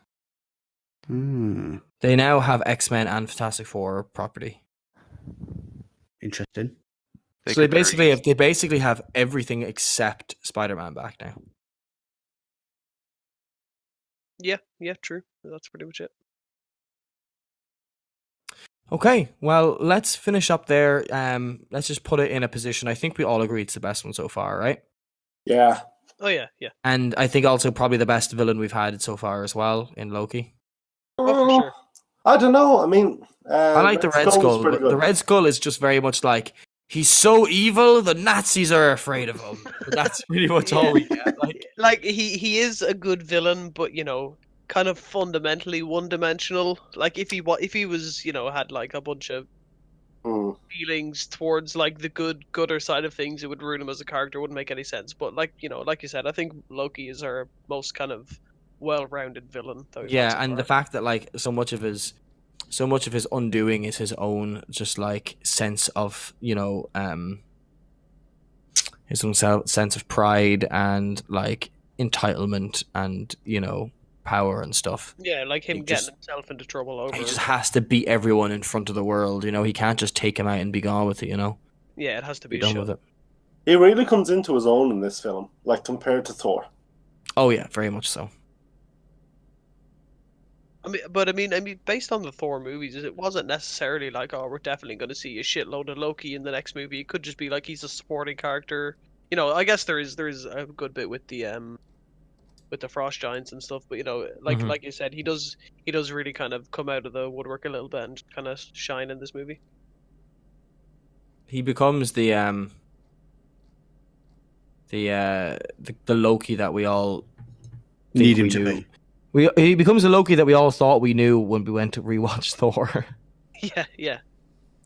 They now have X-Men and Fantastic Four property. Interesting. So they basically have everything except Spider-Man back now. Yeah, true. That's pretty much it. Okay, well, let's finish up there. Let's just put it in a position. I think we all agree it's the best one so far, right? Yeah. Oh yeah. And I think also probably the best villain we've had so far as well in Loki. Oh, for sure. I don't know. I mean, I like the Red Skull. But the Red Skull is just very much like, he's so evil, the Nazis are afraid of him. But that's pretty much all we get. Like he is a good villain, but, you know, kind of fundamentally one-dimensional. Like if he was, you know, had like a bunch of feelings towards like the gooder side of things, it would ruin him as a character. It wouldn't make any sense. But like, you know, like you said, I think Loki is our most kind of well-rounded villain. Yeah, and the fact that like so much of his undoing is his own just like sense of, you know, his own sense of pride and like entitlement and, you know, power and stuff. Yeah, like him getting himself into trouble over. He just has to beat everyone in front of the world, you know. He can't just take him out and be gone with it, you know. Yeah, it has to be done with it. He really comes into his own in this film, like compared to Thor. Oh yeah, very much so. I mean, based on the Thor movies, it wasn't necessarily like, oh, we're definitely going to see a shitload of Loki in the next movie. It could just be like he's a supporting character. I guess there is a good bit with the Frost Giants and stuff, but like you said, he does really kind of come out of the woodwork a little bit and kind of shine in this movie. He becomes the Loki that we all need him to be. He becomes a Loki that we all thought we knew when we went to rewatch Thor. Yeah.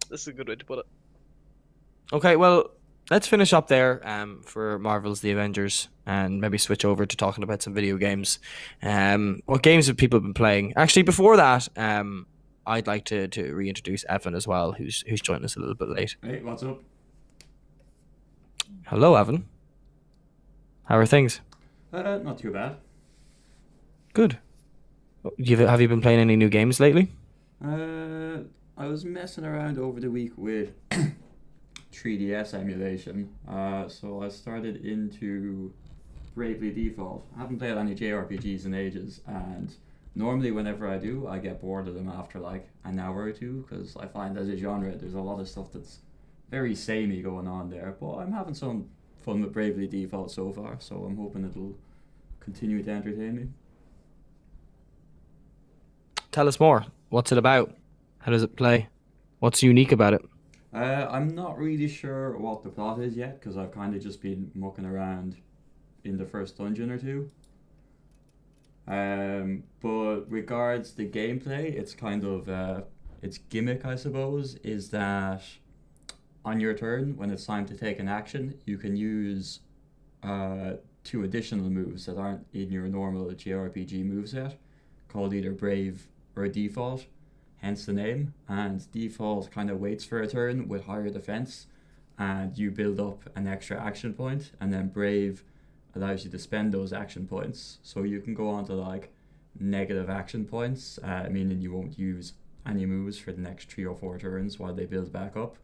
That's a good way to put it. Okay, well, let's finish up there for Marvel's The Avengers and maybe switch over to talking about some video games. What games have people been playing? Actually, before that, I'd like to reintroduce Evan as well, who's joined us a little bit late. Hey, what's up? Hello, Evan. How are things? Not too bad. Good. Have you been playing any new games lately? I was messing around over the week with 3DS emulation. So I started into Bravely Default. I haven't played any JRPGs in ages, and normally whenever I do, I get bored of them after like an hour or two, because I find as a genre there's a lot of stuff that's very samey going on there. But I'm having some fun with Bravely Default so far, so I'm hoping it'll continue to entertain me. Tell us more. What's it about? How does it play? What's unique about it? I'm not really sure what the plot is yet, because I've kind of just been mucking around in the first dungeon or two. But regards the gameplay, it's kind of its gimmick, I suppose, is that on your turn, when it's time to take an action, you can use 2 additional moves that aren't in your normal JRPG moveset, called either Brave or Default, hence the name. And Default kind of waits for a turn with higher defense, and you build up an extra action point, and then Brave allows you to spend those action points. So you can go on to like negative action points, meaning you won't use any moves for the next 3 or 4 turns while they build back up.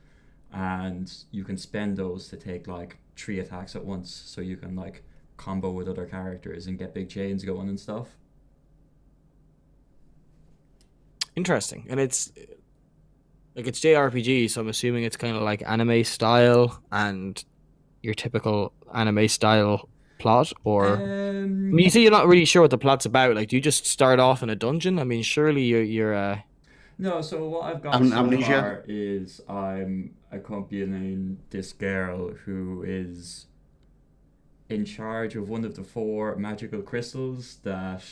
And you can spend those to take like 3 attacks at once, so you can like combo with other characters and get big chains going and stuff. Interesting. And it's JRPG, so I'm assuming it's kind of like anime style and your typical anime style plot, or I mean, you see, you're not really sure what the plot's about. Like, do you just start off in a dungeon? I mean, surely you're No, so what I've got so far is I'm accompanying this girl who is in charge of one of the 4 magical crystals that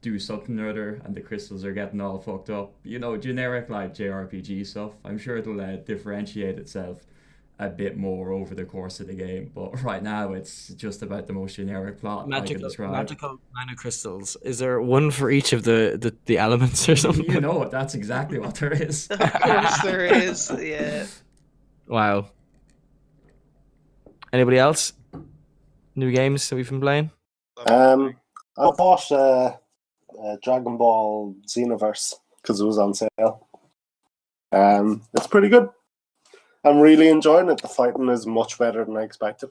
do something or other, and the crystals are getting all fucked up. Generic like JRPG stuff. I'm sure it'll differentiate itself a bit more over the course of the game, but right now it's just about the most generic plot I can describe. Magical mana crystals. Is there one for each of the elements or something? That's exactly what there is. Of course there is, yeah. Wow. Anybody else? New games that we've been playing? I bought Dragon Ball Xenoverse because it was on sale. It's pretty good. I'm really enjoying it. The fighting is much better than I expected.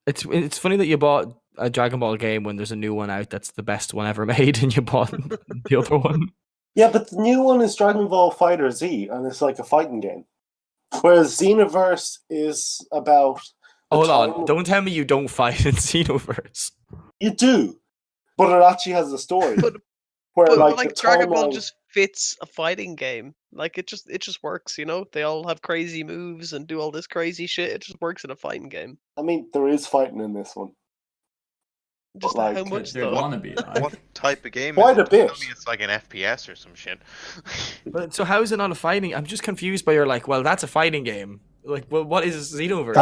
It's funny that you bought a Dragon Ball game when there's a new one out that's the best one ever made, and you bought the other one. Yeah, but the new one is Dragon Ball Fighter Z, and it's like a fighting game. Whereas Xenoverse is about... Hold on, don't tell me you don't fight in Xenoverse. You do, but it actually has a story. But Dragon Ball just fits a fighting game. Like it just works, They all have crazy moves and do all this crazy shit. It just works in a fighting game. I mean, there is fighting in this one. Just like, how much there wanna be like. What type of game Quite is it? a bit. Tell me it's like an FPS or some shit. But so how is it not a fighting? I'm just confused by your well, that's a fighting game. Like, well, what is Xenoverse?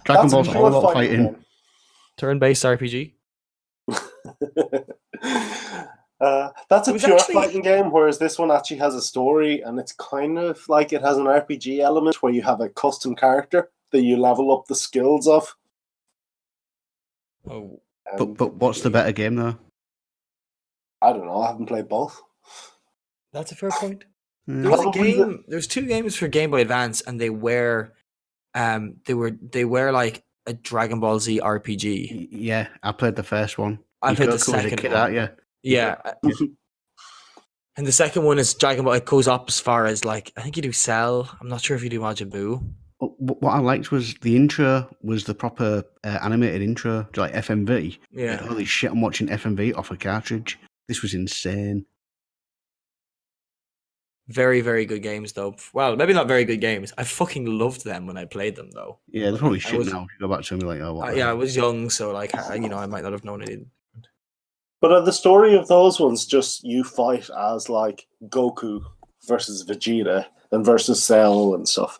Dragon Ball's all about fighting. Turn-based RPG. That's a pure fighting game, whereas this one actually has a story, and it's kind of like it has an RPG element where you have a custom character that you level up the skills of. Oh, but what's the better game though? I don't know. I haven't played both. That's a fair point. There's 2 games for Game Boy Advance, and they were like a Dragon Ball Z RPG. Yeah, I played the first one. I played the second one. Yeah. And the second one is Dragon Ball. It goes up as far as like I think you do Cell. I'm not sure if you do Majin Buu. What I liked was the intro was the proper animated intro, like FMV. Yeah. Holy shit! I'm watching FMV off a cartridge. This was insane. Very, very good games, though. Well, maybe not very good games. I fucking loved them when I played them, though. Yeah, they're probably shit now. If you go back to them, you're like, oh, what? Yeah, I was young, so like, I might not have known it. But the story of those ones, just you fight as like Goku versus Vegeta and versus Cell and stuff.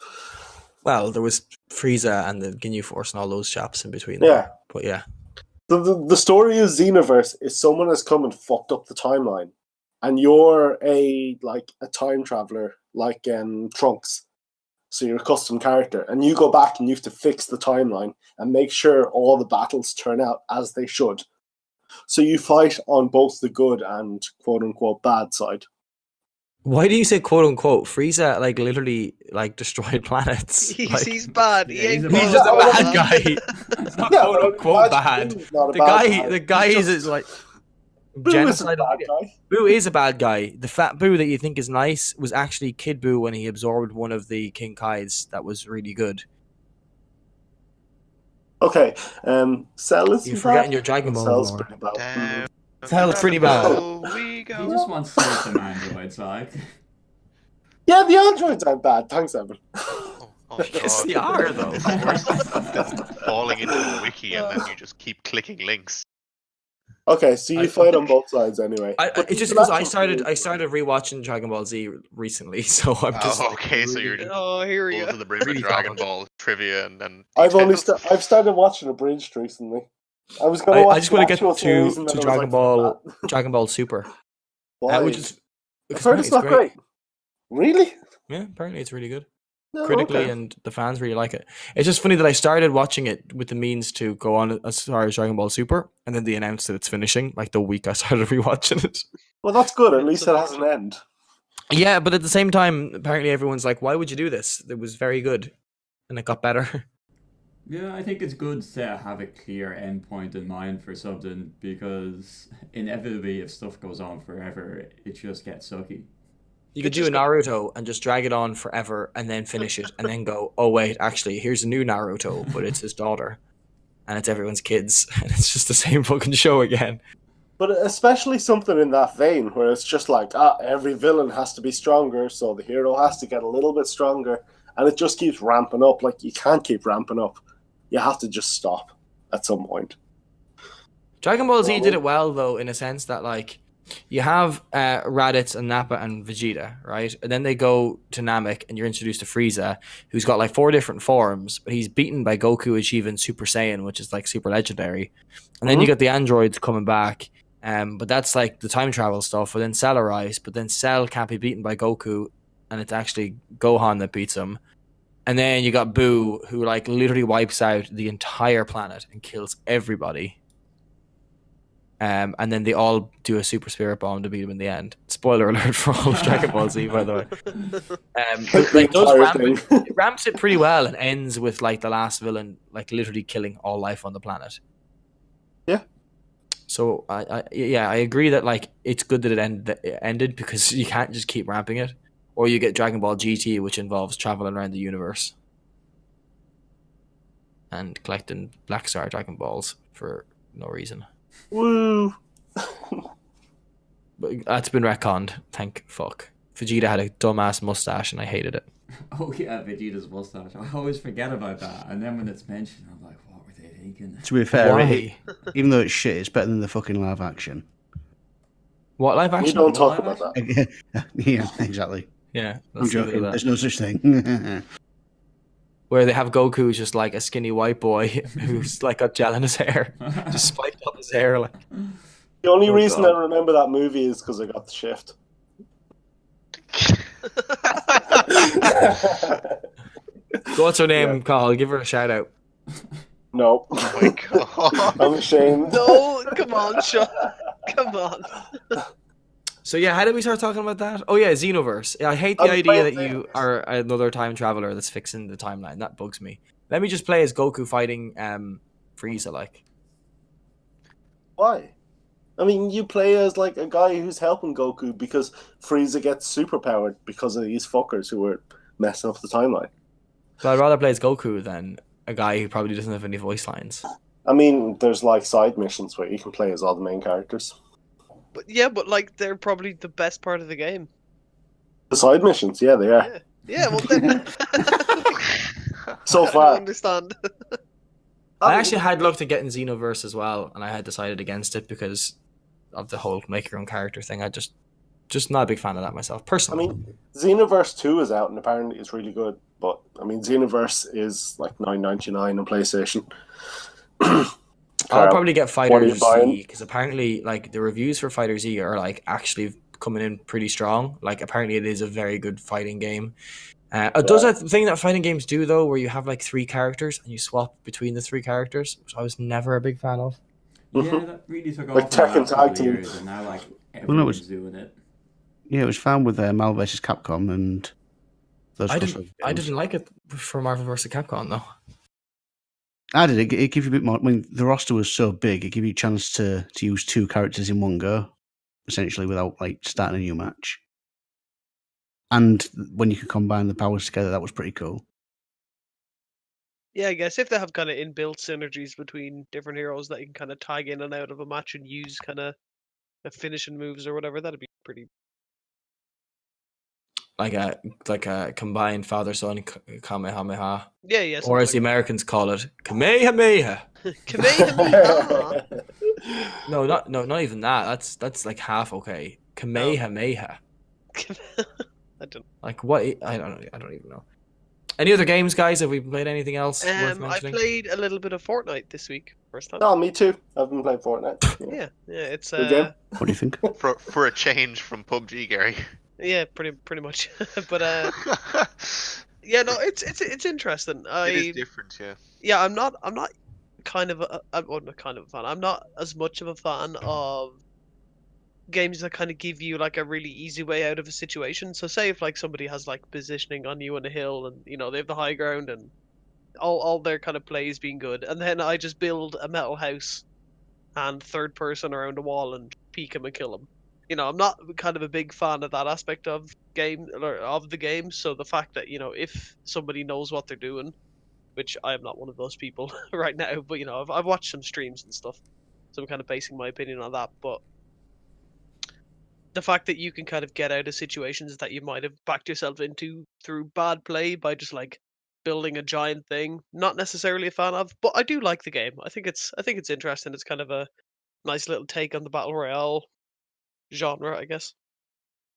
Well, there was Frieza and the Ginyu Force and all those chaps in between. Yeah, there. But yeah, the story of Xenoverse is someone has come and fucked up the timeline. And you're a time traveler, like Trunks. So you're a custom character. And you go back and you have to fix the timeline and make sure all the battles turn out as they should. So you fight on both the good and quote-unquote bad side. Why do you say quote-unquote? Frieza, like, literally, like, destroyed planets. He's bad. He's just a bad guy. It's not quote-unquote bad. The guy is like... Boo is a bad guy. Boo is a bad guy. The fat Boo that you think is nice was actually Kid Boo when he absorbed one of the King Kai's that was really good. Okay, Cell is You're forgetting your Dragon Ball. Cell's pretty bad. Cell's pretty bad. He just wants some androids, like. Yeah, the androids aren't bad. Thanks, Evan. Yes, they are, though. Falling into the wiki and then you just keep clicking links. Okay, so you fight on both sides anyway. It's just because I started rewatching Dragon Ball Z recently, so I'm just. Oh, okay, so you're just here we go. to the brim with Dragon Ball trivia and then. I've started watching Abridged recently. I was going to watch. I just want to get to Dragon Ball Super, which is. I've heard it's not great. Really? Yeah, apparently it's really good. No, Critically, and the fans really like it. It's just funny that I started watching it with the means to go on as far as Dragon Ball Super, and then they announced that it's finishing like the week I started rewatching it. Well, that's good. At least it has an end. Yeah, but at the same time, apparently everyone's like, "Why would you do this? It was very good, and it got better." Yeah, I think it's good to have a clear endpoint in mind for something because inevitably, if stuff goes on forever, it just gets sucky. You could do a Naruto and just drag it on forever and then finish it and then go, oh wait, actually, here's a new Naruto, but it's his daughter and it's everyone's kids and it's just the same fucking show again. But especially something in that vein where it's just like, every villain has to be stronger, so the hero has to get a little bit stronger, and it just keeps ramping up. Like, you can't keep ramping up. You have to just stop at some point. Dragon Ball Z did it well, though, in a sense that, like, you have Raditz and Nappa and Vegeta, right? And then they go to Namek and you're introduced to Frieza, who's got like 4 different forms, but he's beaten by Goku achieving Super Saiyan, which is like super legendary. And then you got the androids coming back, but that's like the time travel stuff. And then Cell arrives, but then Cell can't be beaten by Goku, and it's actually Gohan that beats him. And then you got Boo, who like literally wipes out the entire planet and kills everybody. And then they all do a super spirit bomb to beat him in the end. Spoiler alert for all of Dragon Ball Z, by the way. It ramps it pretty well and ends with like the last villain like literally killing all life on the planet. Yeah. So I agree that like it's good that it ended because you can't just keep ramping it, or you get Dragon Ball GT, which involves traveling around the universe and collecting Black Star Dragon Balls for no reason. Woo! But that's been retconned. Thank fuck. Vegeta had a dumbass mustache and I hated it. Oh yeah, Vegeta's mustache. I always forget about that. And then when it's mentioned, I'm like, what were they thinking? To be fair, Why? Even though it's shit, it's better than the fucking live action. What live action? We don't talk about that. Yeah, exactly. Yeah. I'm joking. There's no such thing. Where they have Goku just like a skinny white boy who's like got gel in his hair. Just spiked up his hair like. The only reason I remember that movie is because I got the shift. So what's her name, Carl? Give her a shout out. No. Oh my god. I'm ashamed. No, come on, Sean. Come on. So yeah, how did we start talking about that? Oh yeah, Xenoverse. Yeah, I hate the idea that you are another time traveler that's fixing the timeline. That bugs me. Let me just play as Goku fighting Frieza, like. Why? I mean, you play as like a guy who's helping Goku because Frieza gets superpowered because of these fuckers who were messing up the timeline. So I'd rather play as Goku than a guy who probably doesn't have any voice lines. I mean, there's like side missions where you can play as all the main characters. But like they're probably the best part of the game. The side missions, yeah, they are. Yeah, well then. So I far, don't understand. I actually had looked at getting Xenoverse as well, and I had decided against it because of the whole make your own character thing. I just not a big fan of that myself, I personally. mean, Xenoverse 2 is out and apparently it's really good. But, I mean, Xenoverse is like $9.99 on PlayStation. I'll probably get Fighter you buying? Z because apparently, like, the reviews for Fighter Z are like actually coming in pretty strong. Like, apparently, it is a very good fighting game. Does that thing that fighting games do though, where you have like 3 characters and you swap between the 3 characters, which I was never a big fan of. Yeah, that really took off Like in the Tekken last couple Tag of Team. years, and now like everyone's doing it. Yeah, it was found with Marvel vs. Capcom and those. I didn't like it for Marvel vs. Capcom though. I did. It gave you a bit more. I mean, the roster was so big, it gave you a chance to use 2 characters in one go, essentially, without like starting a new match. And when you could combine the powers together, that was pretty cool. Yeah, I guess if they have kind of inbuilt synergies between different heroes that you can kind of tag in and out of a match and use kind of finishing moves or whatever, that'd be pretty. Like a combined father-son Kamehameha. Yeah. Or as the Americans call it, Kamehameha. Kamehameha. No, not even that. That's like half okay. Kamehameha. I don't. Like what? I don't even know. Any other games, guys? Have we played anything else worth I mentioning? played a little bit of Fortnite this week. First time. Oh, me too. I've been playing Fortnite. Yeah, it's Good game. What do you think? For a change from PUBG, Gary. Yeah, pretty much. But yeah, no, it's interesting. It is different, yeah. Yeah, I'm not kind of not kind of a fan. I'm not as much of a fan of games that kind of give you like a really easy way out of a situation. So say if like somebody has like positioning on you on a hill and they have the high ground and all their kind of plays being good, and then I just build a metal house and third person around a wall and peek him and kill him. I'm not kind of a big fan of that aspect of the game. So the fact that if somebody knows what they're doing, which I am not one of those people right now, but I've watched some streams and stuff, so I'm kind of basing my opinion on that. But the fact that you can kind of get out of situations that you might have backed yourself into through bad play by just like building a giant thing, not necessarily a fan of, but I do like the game. I think it's interesting. It's kind of a nice little take on the battle royale genre, I guess.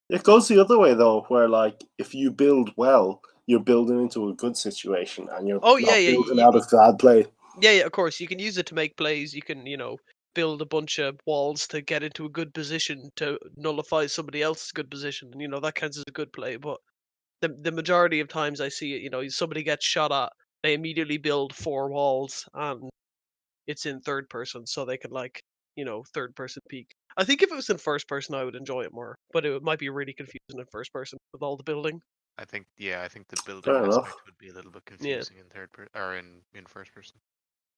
It goes the other way though, where like if you build well, you're building into a good situation, and you're building out of bad play. Yeah, of course. You can use it to make plays. You can, build a bunch of walls to get into a good position to nullify somebody else's good position, and that counts as a good play. But the majority of times I see it, somebody gets shot at, they immediately build 4 walls, and it's in third person, so they can third person peek. I think if it was in first person, I would enjoy it more, but it might be really confusing in first person with all the building. I think the building aspect would be a little bit confusing in third person or in first person.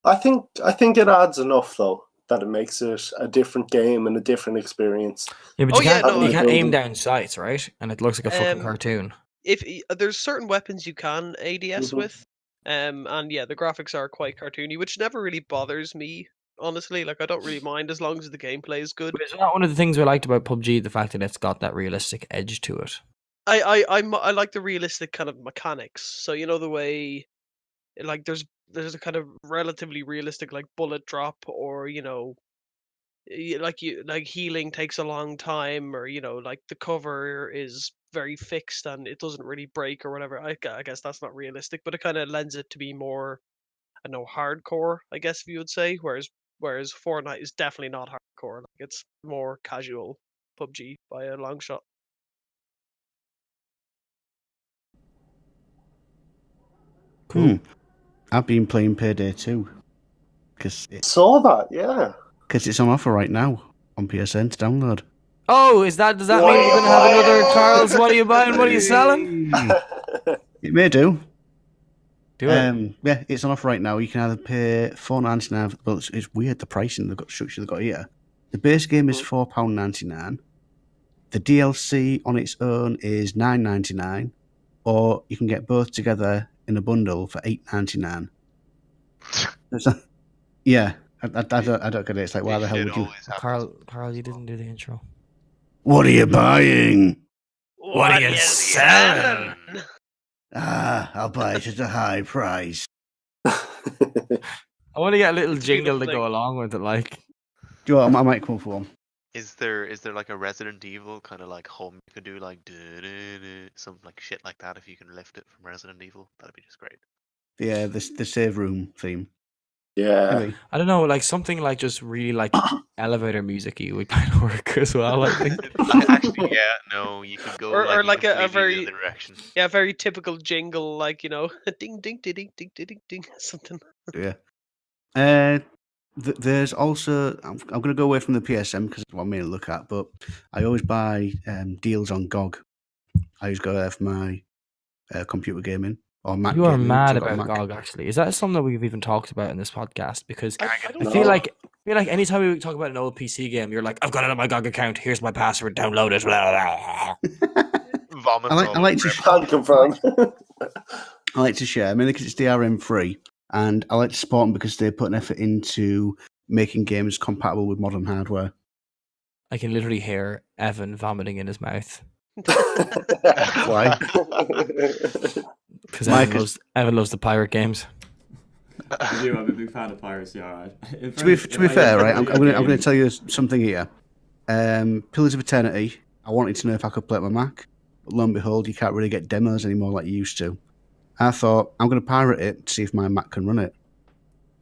I think it adds enough though that it makes it a different game and a different experience. Yeah, but you can't aim down sights, right? And it looks like a fucking cartoon. If there's certain weapons you can ADS with, and yeah, the graphics are quite cartoony, which never really bothers me. Honestly, like I don't really mind as long as the gameplay is good. But is that one of the things we liked about PUBG? The fact that it's got that realistic edge to it. I like the realistic kind of mechanics. So the way, like there's a kind of relatively realistic like bullet drop, or like healing takes a long time, or like the cover is very fixed and it doesn't really break or whatever. I guess that's not realistic, but it kind of lends it to be more, I don't know, hardcore, I guess if you would say. Whereas Fortnite is definitely not hardcore. Like it's more casual PUBG by a long shot. Cool. I've been playing Payday 2 saw that, yeah. Because it's on offer right now on PSN to download. Oh, does that mean we're going to have another Charles? What are you buying? What are you selling? It may do. Do it. Yeah, it's on offer right now. You can either pay $4.99. Well, it's weird the pricing they've got structure they've got here. The base game is £4.99. The DLC on its own is $9.99, or you can get both together in a bundle for $8.99. Yeah, I don't get it. It's like, why the hell would you? Carl, you didn't do the intro. What are you buying? What are you selling? I'll buy it at a high price. I want to get a little jingle to go along with it, like. Do you know what, I might come up for one. Is there like a Resident Evil kind of like hum you could do like some like shit like that if you can lift it from Resident Evil? That'd be just great. Yeah, the save room theme. Yeah. Anyway. I don't know, like something like just really like elevator music-y would kind of work as well, I think. Actually, yeah, no, you could go or like a very the other direction. Yeah, very typical jingle, like, you know, ding ding ding ding ding ding ding something. Yeah. There's also, I'm going to go away from the PSM because it's what I'm going to look at, but I always buy deals on GOG. I always go there for my computer gaming or Mac. You are gaming, mad about GOG, actually. Is that something that we've even talked about in this podcast? Because I feel like anytime we talk about an old PC game, you're like, I've got it on my GOG account. Here's my password. Download it. Blah, blah, blah. Vomit. I like to Can't confirm. I like to share, mainly because it's DRM free, and I like to support them because they put an effort into making games compatible with modern hardware. I can literally hear Evan vomiting in his mouth. Why? Because Evan loves the pirate games. I do. I'm a big fan of piracy. All right. To be fair, right, I'm going to tell you something here. Pillars of Eternity. I wanted to know if I could play it on my Mac, but lo and behold, you can't really get demos anymore like you used to. I thought I'm going to pirate it to see if my Mac can run it,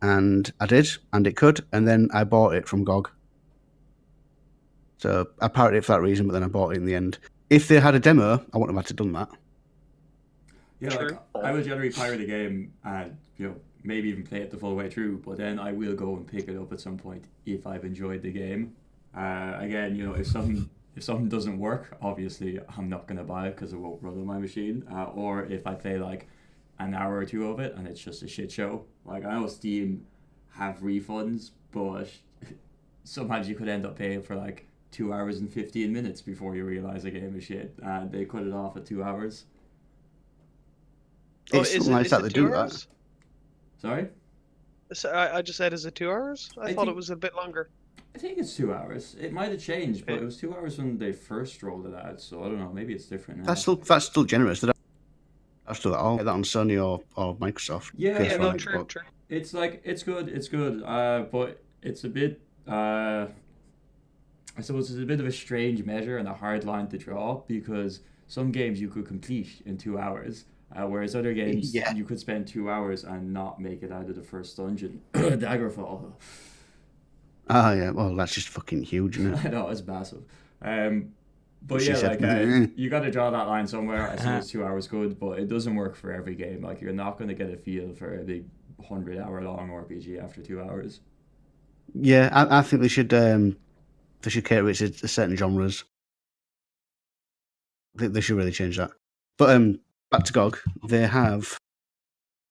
and I did, and it could, and then I bought it from GOG. So I pirated it for that reason, but then I bought it in the end. If they had a demo, I wouldn't have had to done that. Yeah, like, I will generally pirate a game and maybe even play it the full way through, but then I will go and pick it up at some point if I've enjoyed the game. Again, if something doesn't work, obviously I'm not going to buy it because it won't run on my machine. Or if I play like an hour or two of it and it's just a shit show. Like, I know Steam have refunds, but sometimes you could end up paying for like 2 hours and 15 minutes before you realise a game is shit, and they cut it off at 2 hours. It's something like that they do that. Sorry? So I just said, is it 2 hours? I thought it was a bit longer. I think it's 2 hours. It might have changed, but it was 2 hours when they first rolled it out, so I don't know, maybe it's different now. That's still generous. After that, I'll get that on Sony or Microsoft. Yeah, no, true. It's like, it's good, but it's a bit, I suppose it's a bit of a strange measure and a hard line to draw, because some games you could complete in 2 hours, whereas other games you could spend 2 hours and not make it out of the first dungeon. Daggerfall. Oh, yeah, well, that's just fucking huge, isn't it? I know, it's massive. But yeah, like, you got to draw that line somewhere. I suppose 2 hours good, but it doesn't work for every game. Like, you're not going to get a feel for a big 100-hour-long RPG after 2 hours. Yeah, I think they should cater it to certain genres. I think they should really change that. But back to GOG, they have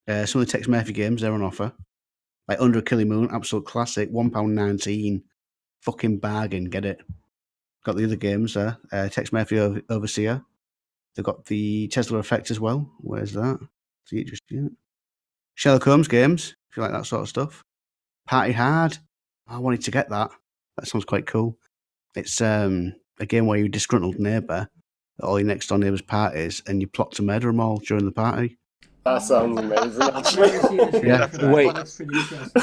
some of the Tex Murphy games. They're on offer. Like Under a Killing Moon, absolute classic, £1.19, fucking bargain. Get it. Got the other games there. Tex Murphy Overseer. They've got the Tesla Effect as well. Where's that? See it just yet. Sherlock Holmes games, if you like that sort of stuff. Party Hard. I wanted to get that. That sounds quite cool. It's a game where you're a disgruntled neighbour at all your next door neighbours' parties and you plot to murder them all during the party. That sounds amazing, actually. Yeah. Wait,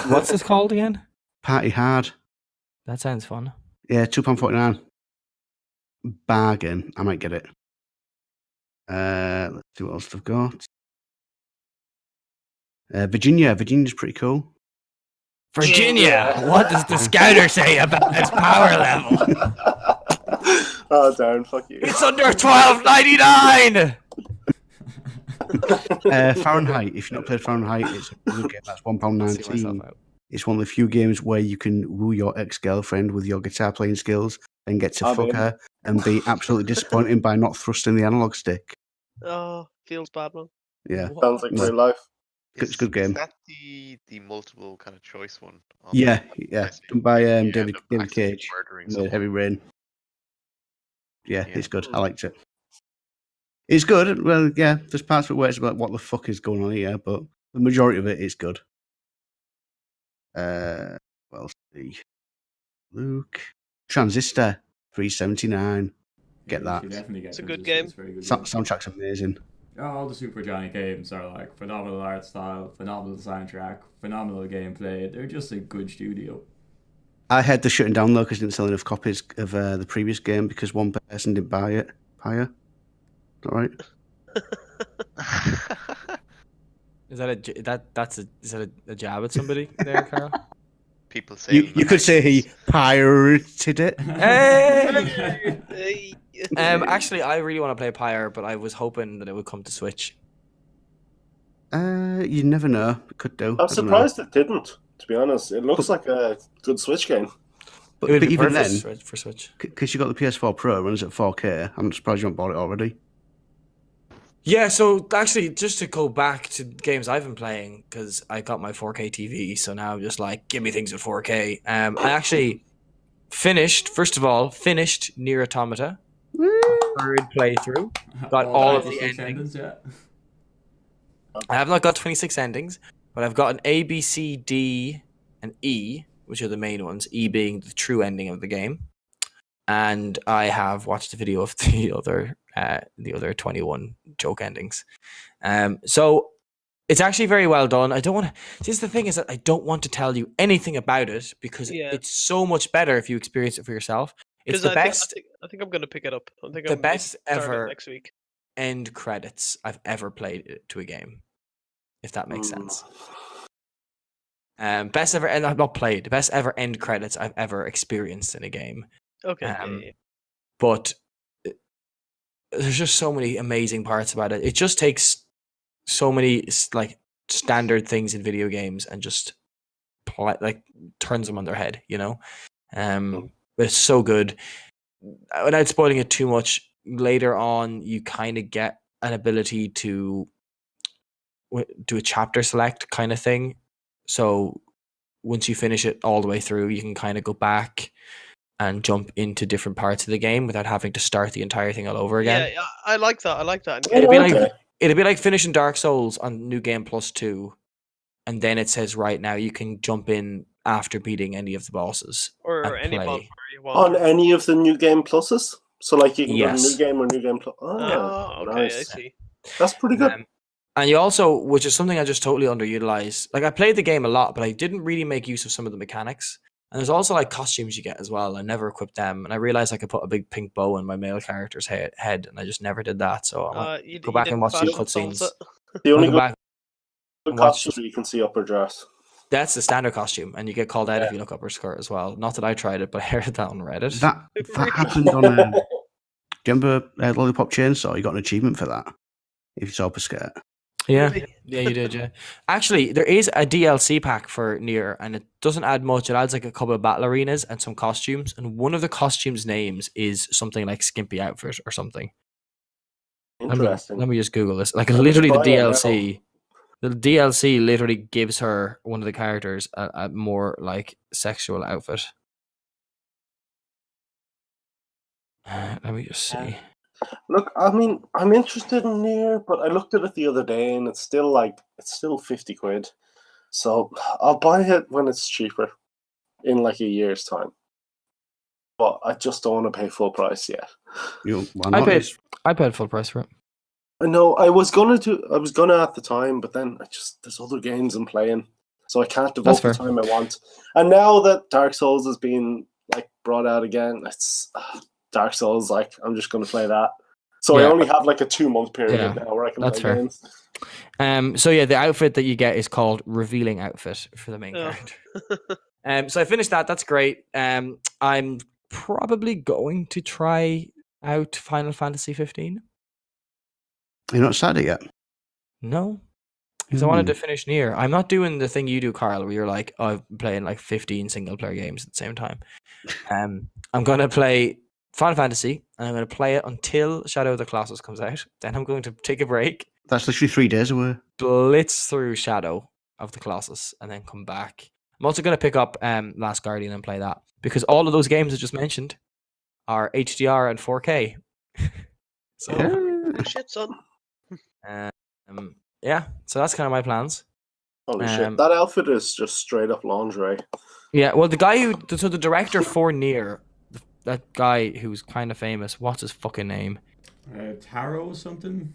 what's this called again? Party Hard. That sounds fun. Yeah, £2.49. Bargain. I might get it. Let's see what else they've got. Virginia. Virginia's pretty cool. Virginia! What does the scouter say about its power level? Oh, Darren, fuck you. It's under $12.99! Fahrenheit. If you've not played Fahrenheit, it's a good game. That's £1.19. It's one of the few games where you can woo your ex-girlfriend with your guitar playing skills and get to fuck her and be absolutely disappointed by not thrusting the analog stick. Oh, feels bad, man. Yeah. Sounds like real life. It's a good game. Is that the multiple kind of choice one? Yeah. Done by David David Cage. Made Heavy Rain. Yeah, it's good. I liked it. It's good. Well, yeah, there's parts of it where it's about what the fuck is going on here, but the majority of it is good. Well, see. Luke. Transistor 379. Get that. It's a good game. Soundtrack's amazing. All the Super Giant games are like phenomenal art style, phenomenal soundtrack, phenomenal gameplay. They're just a good studio. I heard they're shutting down though because they didn't sell enough copies of the previous game because one person didn't buy it. Is that right? Is that a jab at somebody there, Carl? People say you could say he pirated it. Hey! Actually, I really want to play Pyre, but I was hoping that it would come to Switch. You never know. It could do. I'm surprised it didn't, to be honest. It looks like a good Switch game. But It would be even perfect then, for Switch. because you got the PS4 Pro, runs at 4K, I'm surprised you haven't bought it already. Yeah, so actually, just to go back to games I've been playing, because I got my 4K TV, so now I'm just like, give me things with 4K. I actually finished Nier Automata. Third playthrough. Got all of the endings. Yeah. I have not got 26 endings, but I've got an A, B, C, D, and E, which are the main ones, E being the true ending of the game. And I have watched a video of the other 21 joke endings. So it's actually very well done. I don't want to. See, the thing is that I don't want to tell you anything about it because it's so much better if you experience it for yourself. It's the best. I think I'm going to pick it up. I think the I'm best ever next week. End credits I've ever played to a game, if that makes sense. Best ever, and I've not played. The best ever end credits I've ever experienced in a game. Okay. But there's just so many amazing parts about it. It just takes so many like standard things in video games and just turns them on their head, you know. But it's so good. Without spoiling it too much, later on you kind of get an ability to do a chapter select kind of thing. So once you finish it all the way through, you can kind of go back and jump into different parts of the game without having to start the entire thing all over again. Yeah, I like that. It'd be like finishing Dark Souls on New Game Plus 2, and then it says right now you can jump in after beating any of the bosses or any bonfire you want. On any of the New Game Pluses? So like you can go to Yes. New Game or New Game Plus. Oh, okay, nice. I see. That's pretty good. And you also, which is something I just totally underutilized, like I played the game a lot, but I didn't really make use of some of the mechanics. And there's also like costumes you get as well. I never equipped them, and I realized I could put a big pink bow on my male character's head, and I just never did that. So I might go back and watch the cutscenes. The only Go good costumes you can see upper dress. That's the standard costume, and you get called out if you look up her skirt as well. Not that I tried it, but I heard that on Reddit. That happened on. Do you remember Lollipop Chainsaw? You got an achievement for that if you saw up a skirt. Yeah, yeah, you did. Yeah, actually, there is a DLC pack for Nier, and it doesn't add much. It adds like a couple of battle arenas and some costumes, and one of the costumes' names is something like Skimpy Outfit or something. Interesting. Let me just Google this. Like literally, the DLC. The DLC literally gives her, one of the characters, a more like sexual outfit. Let me just see. Look, I mean, I'm interested in Nier, but I looked at it the other day and it's still £50. So I'll buy it when it's cheaper in like a year's time. But I just don't want to pay full price yet. I paid full price for it. I know I was gonna at the time, but then there's other games I'm playing, so I can't devote the time I want. And now that Dark Souls is being like brought out again, it's Dark Souls. Like I'm just gonna play that. So I only have like a 2-month period now where I can play games. So yeah, the outfit that you get is called Revealing Outfit for the main character. So I finished that. That's great. I'm probably going to try out Final Fantasy 15. You're not started yet? No. Because I wanted to finish Nier. I'm not doing the thing you do, Carl, where you're like, I'm playing like 15 single player games at the same time. I'm going to play Final Fantasy, and I'm going to play it until Shadow of the Colossus comes out. Then I'm going to take a break, That's literally 3 days away. blitz through Shadow of the Colossus, and then come back. I'm also going to pick up Last Guardian and play that, because all of those games I just mentioned are HDR and 4K. So, Good shit, son. yeah, so that's kind of my plans. Holy shit. That outfit is just straight up lingerie. Yeah, well, the director for Nier, that guy who's kind of famous, what's his fucking name? Taro or something?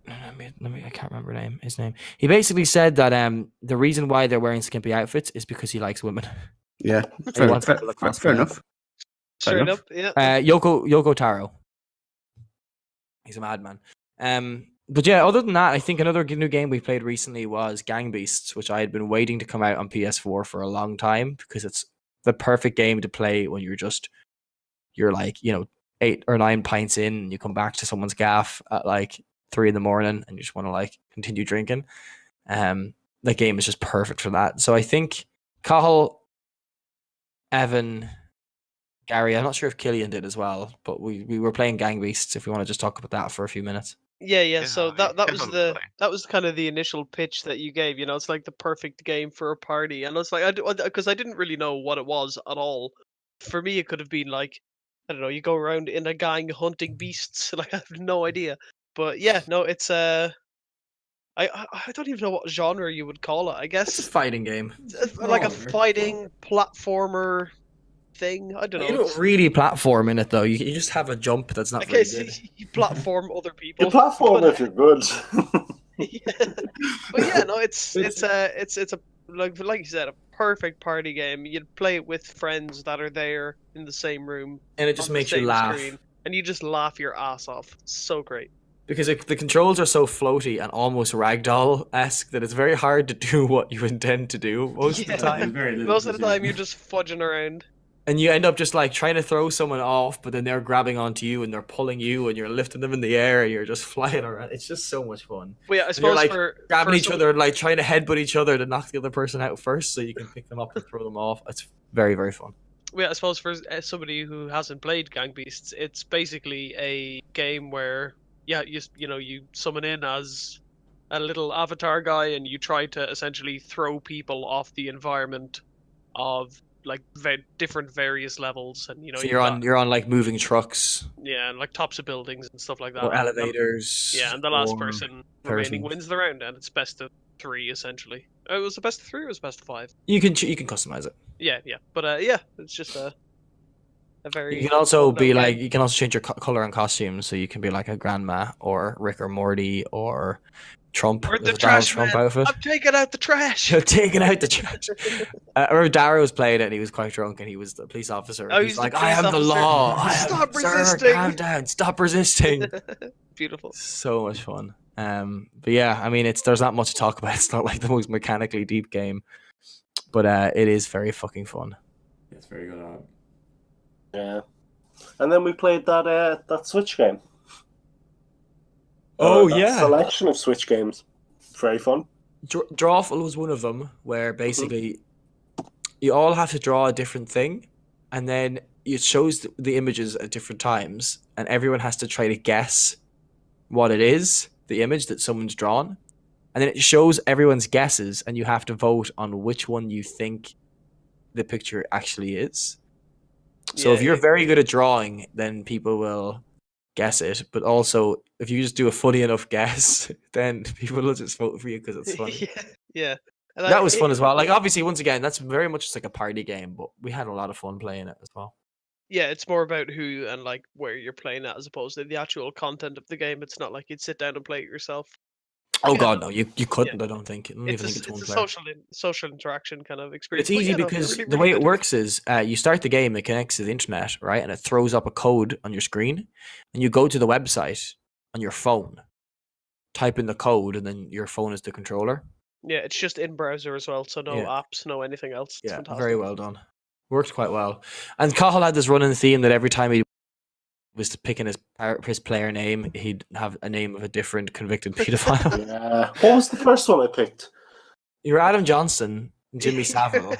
Let me. I can't remember his name. He basically said that the reason why they're wearing skimpy outfits is because he likes women. Yeah, fair enough. Straight up, yeah. Yoko Taro. He's a madman. But yeah, other than that, I think another new game we played recently was Gang Beasts, which I had been waiting to come out on PS4 for a long time, because it's the perfect game to play when you're like, 8 or 9 pints in, and you come back to someone's gaff at like 3 a.m. and you just want to like continue drinking. The game is just perfect for that. So I think Cathal, Evan, Gary, I'm not sure if Killian did as well, but we were playing Gang Beasts, if we want to just talk about that for a few minutes. Yeah. So that was kind of the initial pitch that you gave. It's like the perfect game for a party, and it's like because I didn't really know what it was at all. For me, it could have been like, I don't know, you go around in a gang hunting beasts. Like, I have no idea. But yeah, no, it's I don't even know what genre you would call it. I guess It's a fighting game. like a fighting platformer thing. I don't know. You don't really platform in it though. You just have a jump that's not very good. You platform other people. You platform if you're good. Yeah. But yeah, no, it's a like you said, a perfect party game. You'd play it with friends that are there in the same room, and it just makes you laugh. And you just laugh your ass off. It's so great. Because the controls are so floaty and almost ragdoll-esque that it's very hard to do what you intend to do most of the time. Most of the time, you're just fudging around. And you end up just like trying to throw someone off, but then they're grabbing onto you and they're pulling you and you're lifting them in the air and you're just flying around. It's just so much fun. Well, yeah, I suppose you're like grabbing each other, like trying to headbutt each other to knock the other person out first so you can pick them up and throw them off. It's very, very fun. Well, I suppose for somebody who hasn't played Gang Beasts, it's basically a game where you summon in as a little avatar guy and you try to essentially throw people off the environment of like different various levels, and so you're on like moving trucks, and like tops of buildings and stuff like that, or elevators, and the last person remaining wins the round, and it's best of 3 essentially. It was a best of 3 or it was best of 5? You can customize it. Yeah, but it's just a very. You can also be like you can also change your color and costumes, so you can be like a grandma or Rick or Morty or Trump, or the trash Trump man. outfit. I'm taking out the trash. Taking out the trash. I remember Darren was playing it and he was quite drunk and he was the police officer. He's like, I am the law. Stop resisting. Sir, calm down. Stop resisting. Beautiful. So much fun. But yeah, I mean, there's not much to talk about. It's not like the most mechanically deep game, but it is very fucking fun. It's very good. Yeah. And then we played that Switch game. Yeah. Selection of Switch games. Very fun. Drawful was one of them, where basically you all have to draw a different thing, and then it shows the images at different times, and everyone has to try to guess what it is, the image that someone's drawn, and then it shows everyone's guesses, and you have to vote on which one you think the picture actually is. So if you're very good at drawing, then people will guess it, but also if you just do a funny enough guess, then people will just vote for you because it's funny. Yeah. And that was fun as well. Like, obviously, once again, that's very much just like a party game, but we had a lot of fun playing it as well. Yeah, it's more about who and like where you're playing at as opposed to the actual content of the game. It's not like you'd sit down and play it yourself. Oh god, no, you couldn't. I don't think. It's a social interaction kind of experience. It's easy because the way it works is you start the game, it connects to the internet, right, and it throws up a code on your screen, and you go to the website on your phone, type in the code, and then your phone is the controller. Yeah, it's just in browser as well, so no apps, no anything else. It's fantastic. Very well done. Worked quite well. And Cathal had this running theme that every time he was picking his player name, he'd have a name of a different convicted paedophile. Yeah. What was the first one I picked? You were Adam Johnson, Jimmy Savile,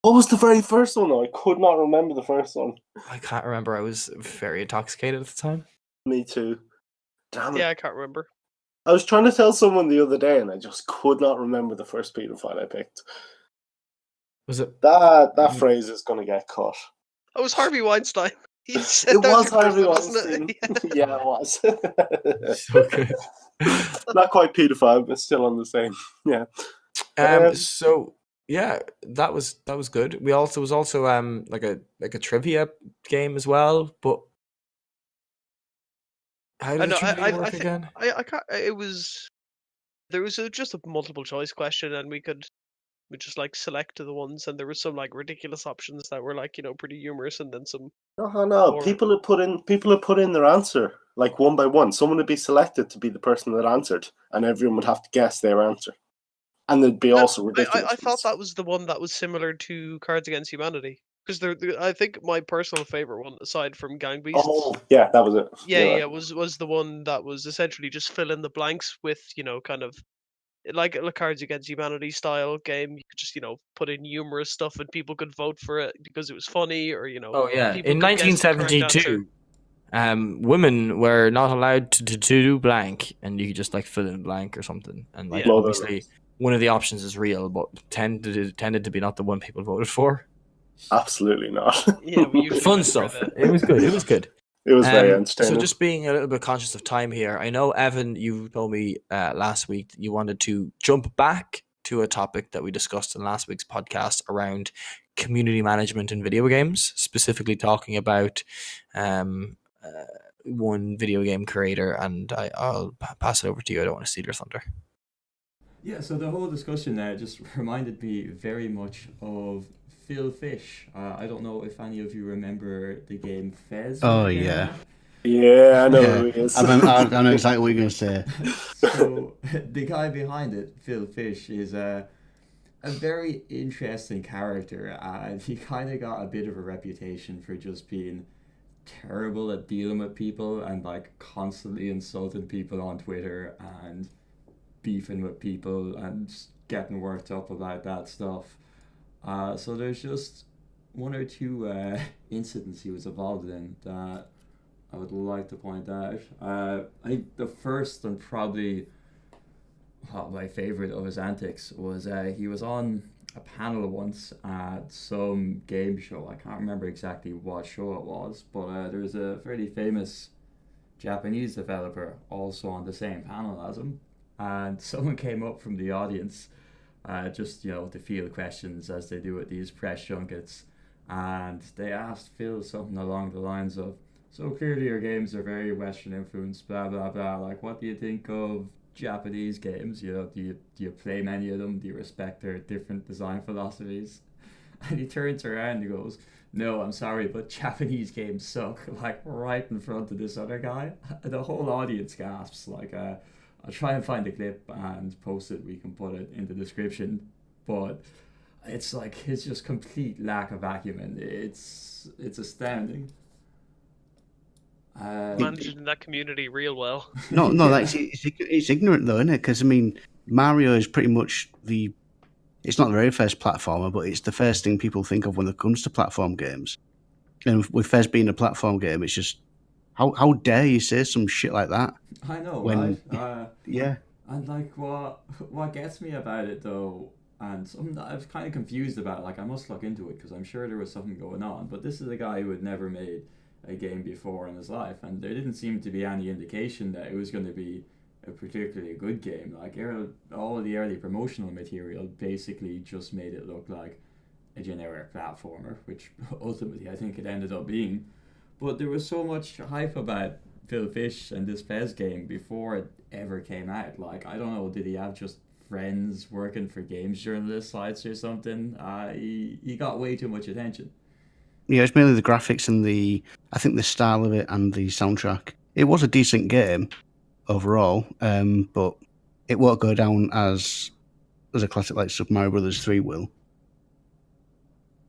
What was the very first one, though? I could not remember the first one. I can't remember. I was very intoxicated at the time. Me too. Damn it. Yeah, I can't remember. I was trying to tell someone the other day, and I just could not remember the first paedophile I picked. Was it that phrase is going to get cut? Oh, it was Harvey Weinstein. He said It that was your first Harvey one, wasn't Weinstein. it? Yeah, it was. so good? Not quite paedophile, but still on the same. Yeah. So yeah, that was good. We also was also like a trivia game as well, but how did the trivia work again? I can't. It was there was just a multiple choice question, and we just like select the ones, and there was some like ridiculous options that were like pretty humorous, and then some. No. People had put in their answer like one by one. Someone would be selected to be the person that answered, and everyone would have to guess their answer. And there'd be also ridiculous. I thought that was the one that was similar to Cards Against Humanity, because I think my personal favorite one, aside from Gang Beasts. Oh yeah, that was it. Yeah, was the one that was essentially just fill in the blanks with kind of like a Cards Against Humanity style game. You could just put in humorous stuff and people could vote for it because it was funny, or Oh yeah, people in could guess the correct 1972. Women were not allowed to do blank, and you could just like fill in blank or something. And like obviously one of the options is real, but tended to be not the one people voted for. Absolutely not. Yeah, fun stuff. It was good. It was very entertaining. So just being a little bit conscious of time here, I know, Evan, you told me last week that you wanted to jump back to a topic that we discussed in last week's podcast around community management in video games, specifically talking about one video game creator, and I'll pass it over to you. I don't want to steal your thunder. Yeah, so the whole discussion there just reminded me very much of Phil Fish. I don't know if any of you remember the game Fez. Oh, yeah. Yeah, I know who he is. I know exactly what you're going to say. So the guy behind it, Phil Fish, is a very interesting character, and he kind of got a bit of a reputation for just being terrible at dealing with people and like constantly insulting people on Twitter and beefing with people and getting worked up about that stuff. So there's just one or two incidents he was involved in that I would like to point out. I think the first and probably my favorite of his antics was he was on a panel once at some game show. I can't remember exactly what show it was, but there was a fairly famous Japanese developer also on the same panel as him, and someone came up from the audience just to field questions as they do at these press junkets, and they asked Phil something along the lines of, so clearly your games are very Western influenced, blah blah blah, like what do you think of Japanese games? Do you play many of them? Do you respect their different design philosophies? And he turns around and he goes, no, I'm sorry, but Japanese games suck, like right in front of this other guy. The whole audience gasps. Like I'll try and find the clip and post it. We can put it in the description. But it's like his just complete lack of acumen. It's astounding. Managing that community real well. No, it's ignorant though, isn't it? Because I mean, Mario is pretty much it's not the very first platformer, but it's the first thing people think of when it comes to platform games. And with Fez being a platform game, it's just how dare you say some shit like that? I know, right? Yeah. And like what gets me about it though, and something that I was kind of confused about, like I must look into it because I'm sure there was something going on. But this is a guy who had never made a game before in his life, and there didn't seem to be any indication that it was going to be a particularly good game. Like all of the early promotional material basically just made it look like a generic platformer, which ultimately I think it ended up being. But there was so much hype about Phil Fish and this Fez game before it ever came out. Like, I don't know, did he have just friends working for games journalist sites or something? He got way too much attention. Yeah, it's mainly the graphics and I think the style of it and the soundtrack. It was a decent game overall, but it won't go down as a classic like Super Mario Brothers 3 will.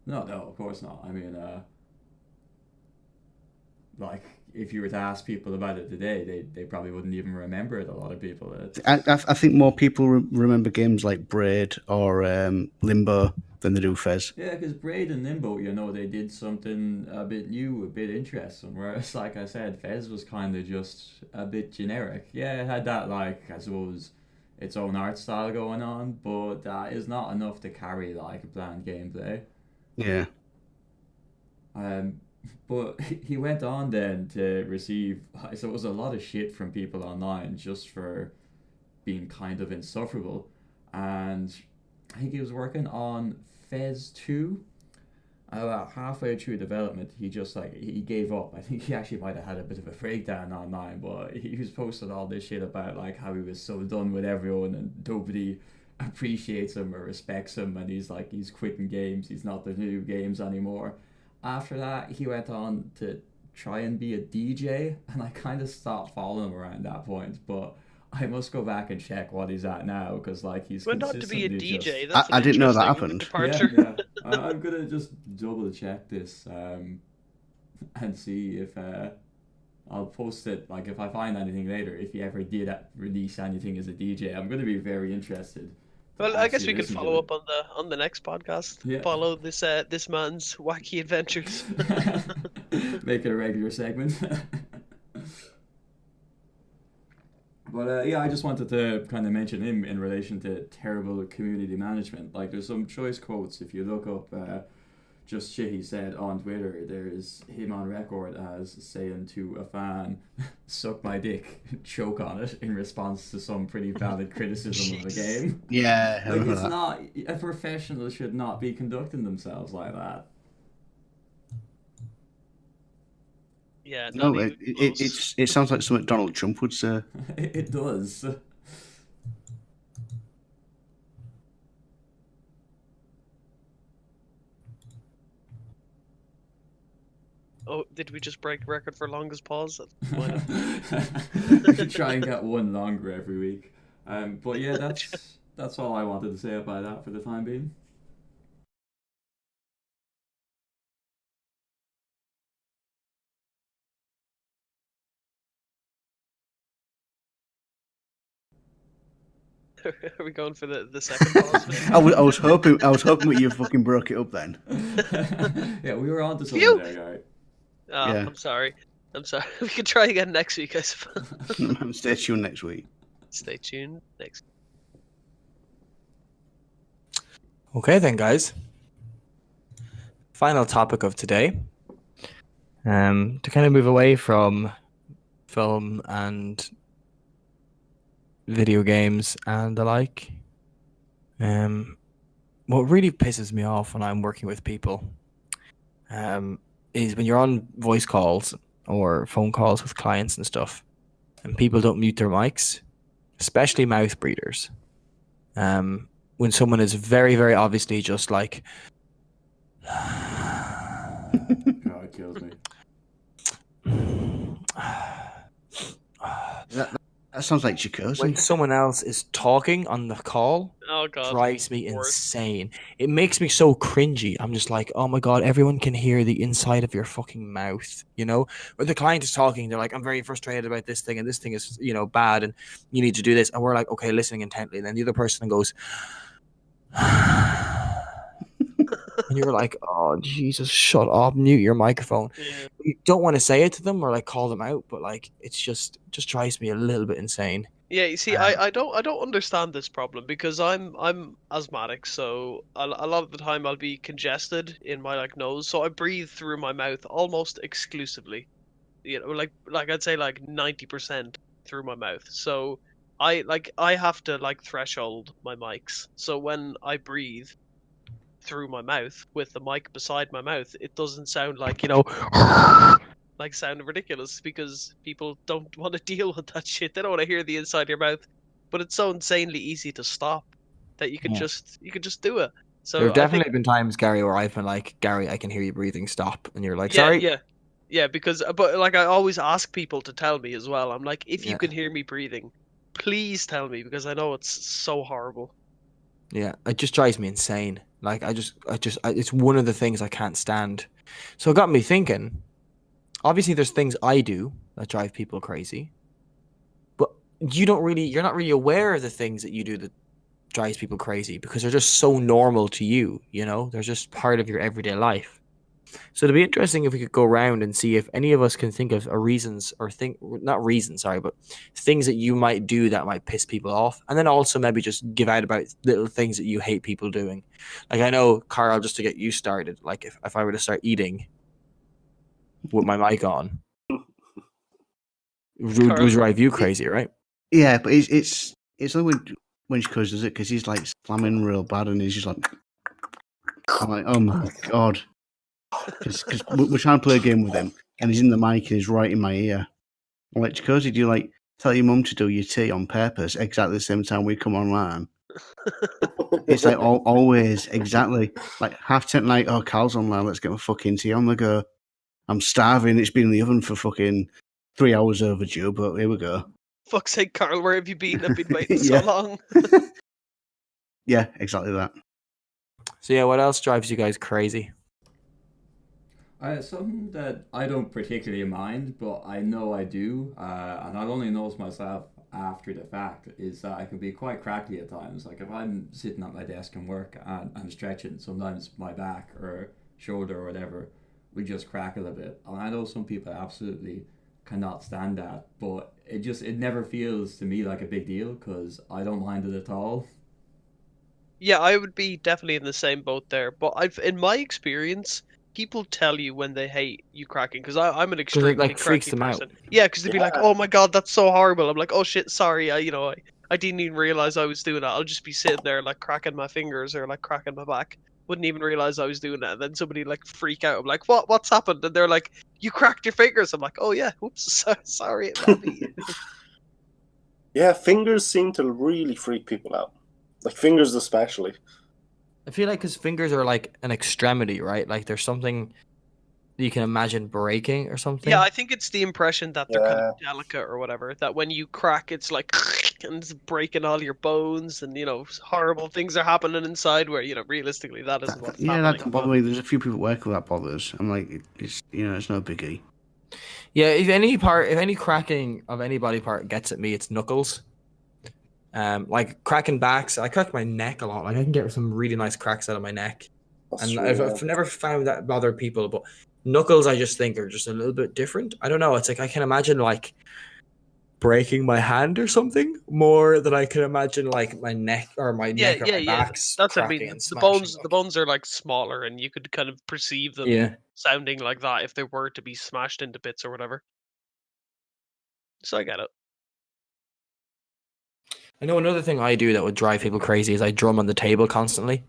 No, of course not. I mean, like, if you were to ask people about it today, they probably wouldn't even remember it, a lot of people. I think more people remember games like Braid or Limbo, than they do Fez. Yeah, because Braid and Nimbo, they did something a bit new, a bit interesting. Whereas, like I said, Fez was kind of just a bit generic. Yeah, it had that, I suppose, its own art style going on, but that is not enough to carry, a bland gameplay. Yeah. But he went on then to receive, I suppose, a lot of shit from people online just for being kind of insufferable. And I think he was working on Fez 2. About halfway through development, he just he gave up. I think he actually might have had a bit of a breakdown online, but he was posting all this shit about how he was so done with everyone and nobody appreciates him or respects him, and he's quitting games. He's not the new games anymore. After that, he went on to try and be a DJ, and I kind of stopped following him around that point, but I must go back and check what he's at now, because he's went on to be a consistently DJ. just... That's I didn't know that happened. Departure. Yeah. I'm gonna just double check this and see if I'll post it. If I find anything later, if he ever did release anything as a DJ, I'm gonna be very interested. Well, I guess we could follow up on the next podcast. Yeah. Follow this man's wacky adventures. Make it a regular segment. But I just wanted to kind of mention him in relation to terrible community management. There's some choice quotes. If you look up just shit he said on Twitter, there's him on record as saying to a fan, "Suck my dick, choke on it," in response to some pretty valid criticism of the game. Yeah, it's not, a professional should not be conducting themselves like that. Yeah, no, it sounds like something Donald Trump would say. It does. Oh, did we just break record for longest pause? We should try and get one longer every week. But yeah, that's all I wanted to say about that for the time being. Are we going for the second pause? I was hoping that you fucking broke it up then. Yeah, we were on to something there, guy. Oh, yeah. I'm sorry. We can try again next week, I suppose. Stay tuned next week. Stay tuned next. Okay then, guys. Final topic of today. To kind of move away from film and video games and the like. What really pisses me off when I'm working with people is when you're on voice calls or phone calls with clients and stuff, and people don't mute their mics, especially mouth breathers. When someone is very, very obviously just like... God, it kills me. That sounds like Chigozie. When someone else is talking on the call, oh god, drives me insane. It makes me so cringy. I'm just like, oh my god, everyone can hear the inside of your fucking mouth, Or the client is talking, they're like, I'm very frustrated about this thing, and this thing is, bad, and you need to do this. And we're like, okay, listening intently. And then the other person goes, and you're like, oh Jesus, shut up, mute your microphone. Yeah. You don't want to say it to them or call them out, but it's just drives me a little bit insane. Yeah, you see, I don't understand this problem because I'm asthmatic, so a lot of the time I'll be congested in my nose, so I breathe through my mouth almost exclusively. I'd say 90% through my mouth. So I have to threshold my mics. So when I breathe through my mouth with the mic beside my mouth, it doesn't sound sound ridiculous, because people don't want to deal with that shit. They don't want to hear the inside of your mouth, but it's so insanely easy to stop that you can just do it. So there have definitely been times, Gary, where I've been like, Gary, I can hear you breathing, stop, and you're like, yeah, sorry. Yeah, because but I always ask people to tell me as well. I'm like, if you can hear me breathing, please tell me, because I know it's so horrible. Yeah, it just drives me insane. It's one of the things I can't stand. So it got me thinking. Obviously, there's things I do that drive people crazy, but you're not really aware of the things that you do that drives people crazy because they're just so normal to you, you know? They're just part of your everyday life. So it'd be interesting if we could go around and see if any of us can think of reasons or not reasons, sorry, but things that you might do that might piss people off. And then also maybe just give out about little things that you hate people doing. Like I know, Carl, just to get you started, like if I were to start eating with my mic on, would drive you crazy, right? Yeah, but it's only when Chigozie does it because he's like slamming real bad and he's just like, I'm like, oh my god. Because we're trying to play a game with him, and he's in the mic and he's right in my ear. I'm like, Chigozie, do you like tell your mum to do your tea on purpose exactly the same time we come online? It's like always exactly like 10:30. Like, oh, Carl's online. Let's get my fucking tea on the go. I'm starving. It's been in the oven for fucking 3 hours overdue, but here we go. Fuck's sake, Carl, where have you been? I've been waiting Yeah. so long. Yeah, exactly that. So yeah, what else drives you guys crazy? Something that I don't particularly mind, but I know I do, and I'll only notice myself after the fact, is that I can be quite crackly at times. Like if I'm sitting at my desk and work and I'm stretching, sometimes my back or shoulder or whatever will just crackle a bit. And I know some people absolutely cannot stand that, but it never feels to me like a big deal because I don't mind it at all. Yeah, I would be definitely in the same boat there. But in my experience, people tell you when they hate you cracking because I'm an extremely like freaks cracky them out. person. Yeah, because they'd be like, "Oh my god, that's so horrible." I'm like, "Oh shit, sorry, I didn't even realize I was doing that. I'll just be sitting there like cracking my fingers or like cracking my back. Wouldn't even realize I was doing that." And then somebody like freak out. I'm like, What's happened?" And they're like, "You cracked your fingers." I'm like, "Oh yeah, whoops, sorry about me." Yeah, fingers seem to really freak people out. Like fingers especially. I feel like because fingers are like an extremity, right? Like there's something you can imagine breaking or something. Yeah, I think it's the impression that they're kind of delicate or whatever. That when you crack, it's like and it's breaking all your bones, and horrible things are happening inside. Where realistically, that isn't what's happening. That doesn't bother me. There's a few people at work who that bothers. I'm like, it's no biggie. Yeah, if any cracking of any body part gets at me, it's knuckles. Like cracking backs, I crack my neck a lot. Like I can get some really nice cracks out of my neck, I've never found that bother people. But knuckles, I just think are just a little bit different. I don't know. It's like I can imagine like breaking my hand or something more than I can imagine like my neck or my neck or my back's That's what I cracking mean. and The bones are like smaller, and you could kind of perceive them sounding like that if they were to be smashed into bits or whatever. So I get it. I know another thing I do that would drive people crazy is I drum on the table constantly.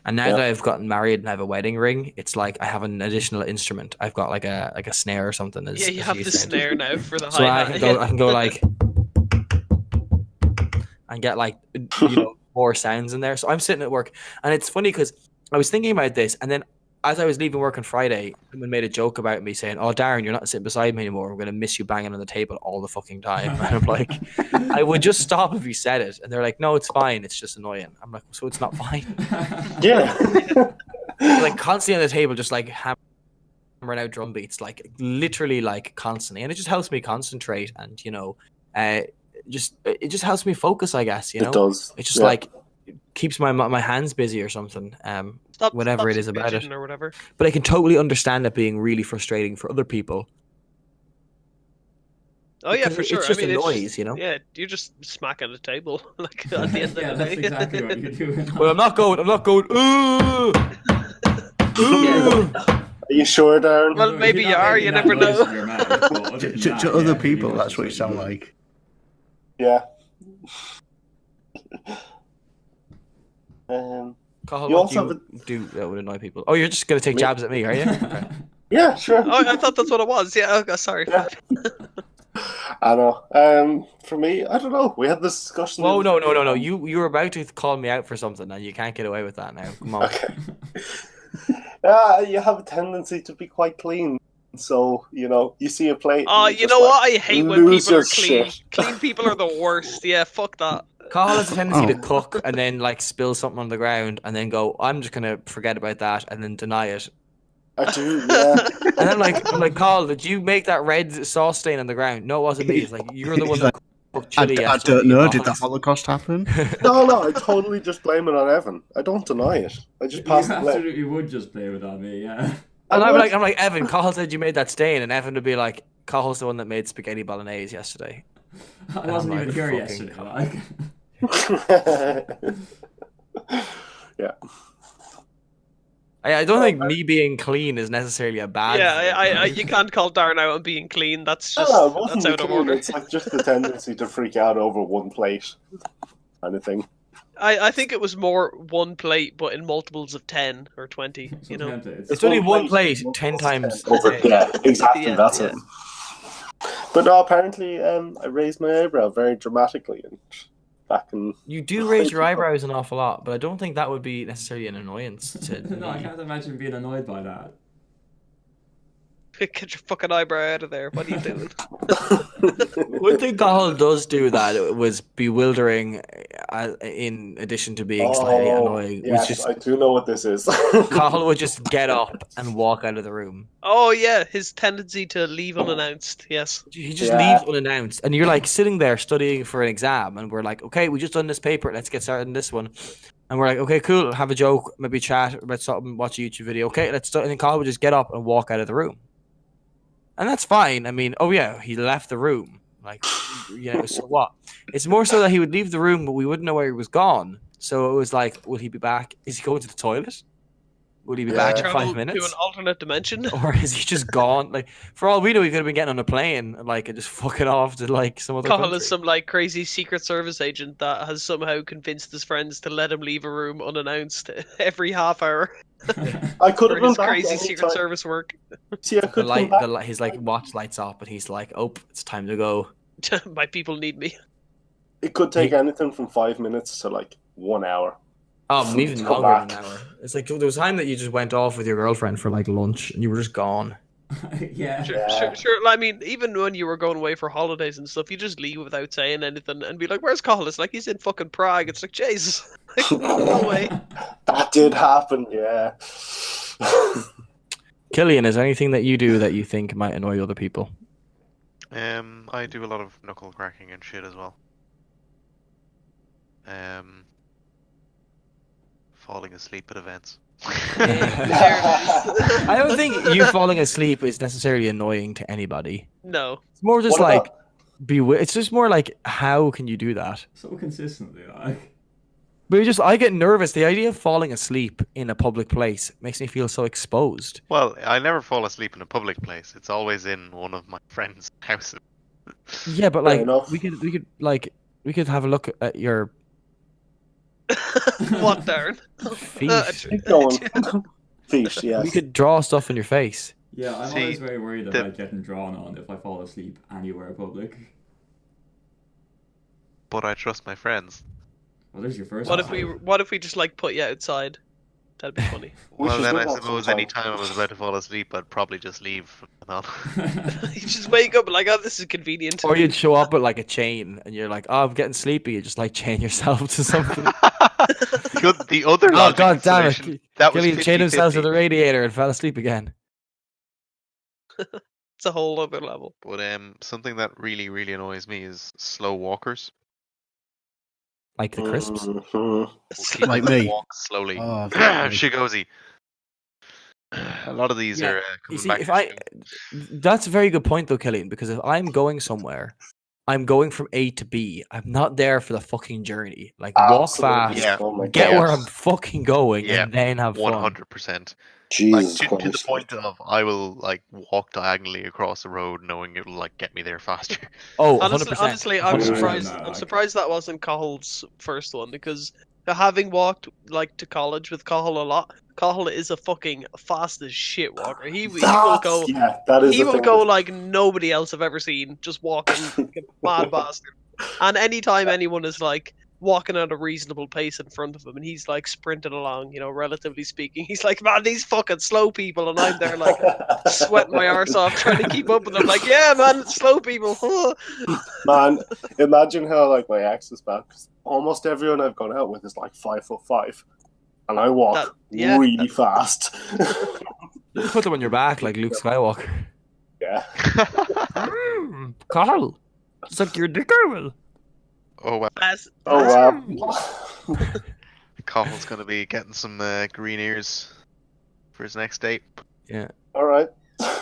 And now that I've gotten married and have a wedding ring, it's like I have an additional instrument. I've got like a snare or something. Yeah, you have the snare now for the hi-hat. So I can go like and get like more sounds in there. So I'm sitting at work, and it's funny because I was thinking about this, and then as I was leaving work on Friday, someone made a joke about me saying, "Oh, Darren, you're not sitting beside me anymore. I'm going to miss you banging on the table all the fucking time." And I'm like, I would just stop if you said it. And they're like, "No, it's fine. It's just annoying." I'm like, "So it's not fine?" Yeah. Like constantly on the table, just like hammering out drum beats, like literally like constantly. And it just helps me concentrate and, it just helps me focus, I guess, It does. It's just like keeps my hands busy or something. Whatever it is about it. Or whatever. But I can totally understand it being really frustrating for other people. Oh yeah, for sure. It's just a noise, Yeah, you're just smacking the table like at the end of the day. That's exactly what you're doing. Well, I'm not going. Ooh! Ooh! Are you sure, Darren? Well, maybe you are. You never know. To other people, that's what you sound like. Yeah. Cathal, what do you do that would annoy people? Oh, you're just going to take jabs at me, are you? Okay. Yeah, sure. Oh, I thought that's what it was. Yeah, okay, sorry. Yeah. I know. For me, I don't know. We had this discussion. Oh, no. You were about to call me out for something, and you can't get away with that now. Come on. Okay. You have a tendency to be quite clean. So, you see a plate. Oh, you know what? I hate when people are clean. Clean people are the worst. Yeah, fuck that. Cathal has a tendency to cook and then like spill something on the ground and then go, "I'm just gonna forget about that," and then deny it. I do, yeah. And I'm like, Cathal, did you make that red sauce stain on the ground? No, it wasn't me. It's like you're the one that chili I yesterday. don't know. Did the Holocaust happen? No, I totally just blame it on Evan. I don't deny it. I just pass the You blame. absolutely would just blame it on me, yeah. And I'm like, Evan, Cathal said you made that stain, and Evan would be like, Cahill's the one that made spaghetti bolognese yesterday. I wasn't even here yesterday. Like. Yeah. I don't think me being clean is necessarily a bad thing. You can't call Darren out on being clean. That's just that's out of order. It's like just the tendency to freak out over one plate kind of thing. I think it was more one plate, but in multiples of 10 or 20. You know, it's only one plate 10 times. Yeah, exactly. Yeah, that's yeah. it. But no, apparently, I raised my eyebrow very dramatically, and back in. You do raise your eyebrows an awful lot, but I don't think that would be necessarily an annoyance to No, I me. can't imagine being annoyed by that. get your fucking eyebrow out of there. What are you doing? One thing Cathal does do that was bewildering, in addition to being slightly annoying. Yes, was just I do know what this is. Cathal would just get up and walk out of the room. Oh yeah, his tendency to leave unannounced. Yes. He just leaves unannounced, and you're like sitting there studying for an exam, and we're like, okay, we just done this paper, let's get started on this one. And we're like, okay, cool, have a joke, maybe chat about something, watch a YouTube video. Okay, let's start. And then Cathal would just get up and walk out of the room. And that's fine. I mean, oh yeah, he left the room. Like, so what? It's more so that he would leave the room, but we wouldn't know where he was gone. So it was like, will he be back? Is he going to the toilet? Will he be back in Travel 5 minutes? to an alternate dimension? Or is he just gone? Like, for all we know, he could have been getting on a plane, like, and just fucking off to like some other Cathal country. is some like crazy Secret Service agent that has somehow convinced his friends to let him leave a room unannounced every half hour. I could For have been his back crazy anytime. Secret Service work. See, I The could light, come back. his like watch lights up, and he's like, "Oh, it's time to go." My people need me. It could take anything from 5 minutes to like 1 hour. Oh, even Come longer than back. an hour. It's like there was a time that you just went off with your girlfriend for like lunch, and you were just gone. Yeah. Sure. I mean, even when you were going away for holidays and stuff, you just leave without saying anything and be like, "Where's Cathal?" It's like he's in fucking Prague. It's like Jesus, no way. That did happen, yeah. Killian, is there anything that you do that you think might annoy other people? I do a lot of knuckle cracking and shit as well. Falling asleep at events. I don't think you falling asleep is necessarily annoying to anybody. No. It's more just What like about- it's just more like, how can you do that? So consistently, like. But I get nervous. The idea of falling asleep in a public place makes me feel so exposed. Well, I never fall asleep in a public place. It's always in one of my friends' houses. Yeah, but Fair like enough. we could have a look at your What, Darren? feet. Keep going. Feet, We yes. could draw stuff on your face. Yeah, I'm See, always very worried the- about getting drawn on if I fall asleep anywhere public. But I trust my friends. Well, there's your first What one. if we just like put you outside? That'd be funny. We Well, should then do I that suppose sometime. any time I was about to fall asleep, I'd probably just leave from then on. You just wake up like, oh, this is convenient. Or you'd show up with like a chain, and you're like, "Oh, I'm getting sleepy." You just like chain yourself to something. The other Oh logic god damn explanation, it! that was Killian chained himself to 50-50. the radiator and fell asleep again. It's a whole other level. But something that really, really annoys me is slow walkers. Like the crisps. Mhm. People Like that me. walk slowly. Oh, Chigozie. A lot of these Yeah, are You coming see, back. if I, that's a very good point though, Killian. Because if I'm going somewhere, I'm going from A to B. I'm not there for the fucking journey. Like walk Absolutely. fast, Yeah. Oh my get God. where I'm fucking going, Yeah, and then have fun. 100%. Jesus Like to the Christ. point of I will like walk diagonally across the road, knowing it will like get me there faster. Oh, Honestly, 100%. honestly, I'm 100%. surprised. No, I'm like- surprised that wasn't Cahill's first one because having walked like to college with Cahill a lot, Cahill is a fucking fast as shit walker. He will go. Yeah, that is He the will thing. go like nobody else I've ever seen, just walking like a mad bastard. And anytime anyone is like walking at a reasonable pace in front of him, and he's like sprinting along, you know, relatively speaking, he's like, man, these fucking slow people, and I'm there like sweating my arse off trying to keep up with them. Like, yeah, man, it's slow people. Man, imagine how like my ex is back. 'Cause almost everyone I've gone out with is like 5'5", and I walk really fast. You put them on your back like Luke Skywalker. Yeah. Carl, suck your dick, I will. Oh wow. Oh wow. Cahill's going to be getting some green ears for his next date. Yeah. All right.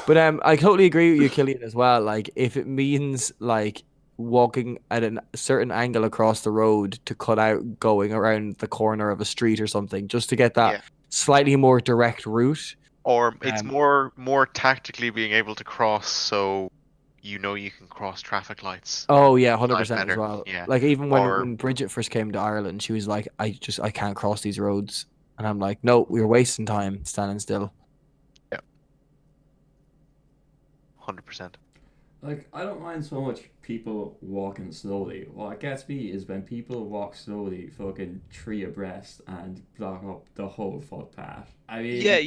But I totally agree with you, Killian, as well. Like, if it means like walking at a certain angle across the road to cut out going around the corner of a street or something, just to get that slightly more direct route. Or it's more tactically being able to cross, so you know you can cross traffic lights. Oh yeah, 100% as well. Yeah. Like even when Bridget first came to Ireland, she was like, I can't cross these roads, and I'm like, no, we're wasting time standing still. Yeah. 100%. Like, I don't mind so much people walking slowly. What gets me is when people walk slowly, fucking 3 abreast and block up the whole footpath. I mean, God,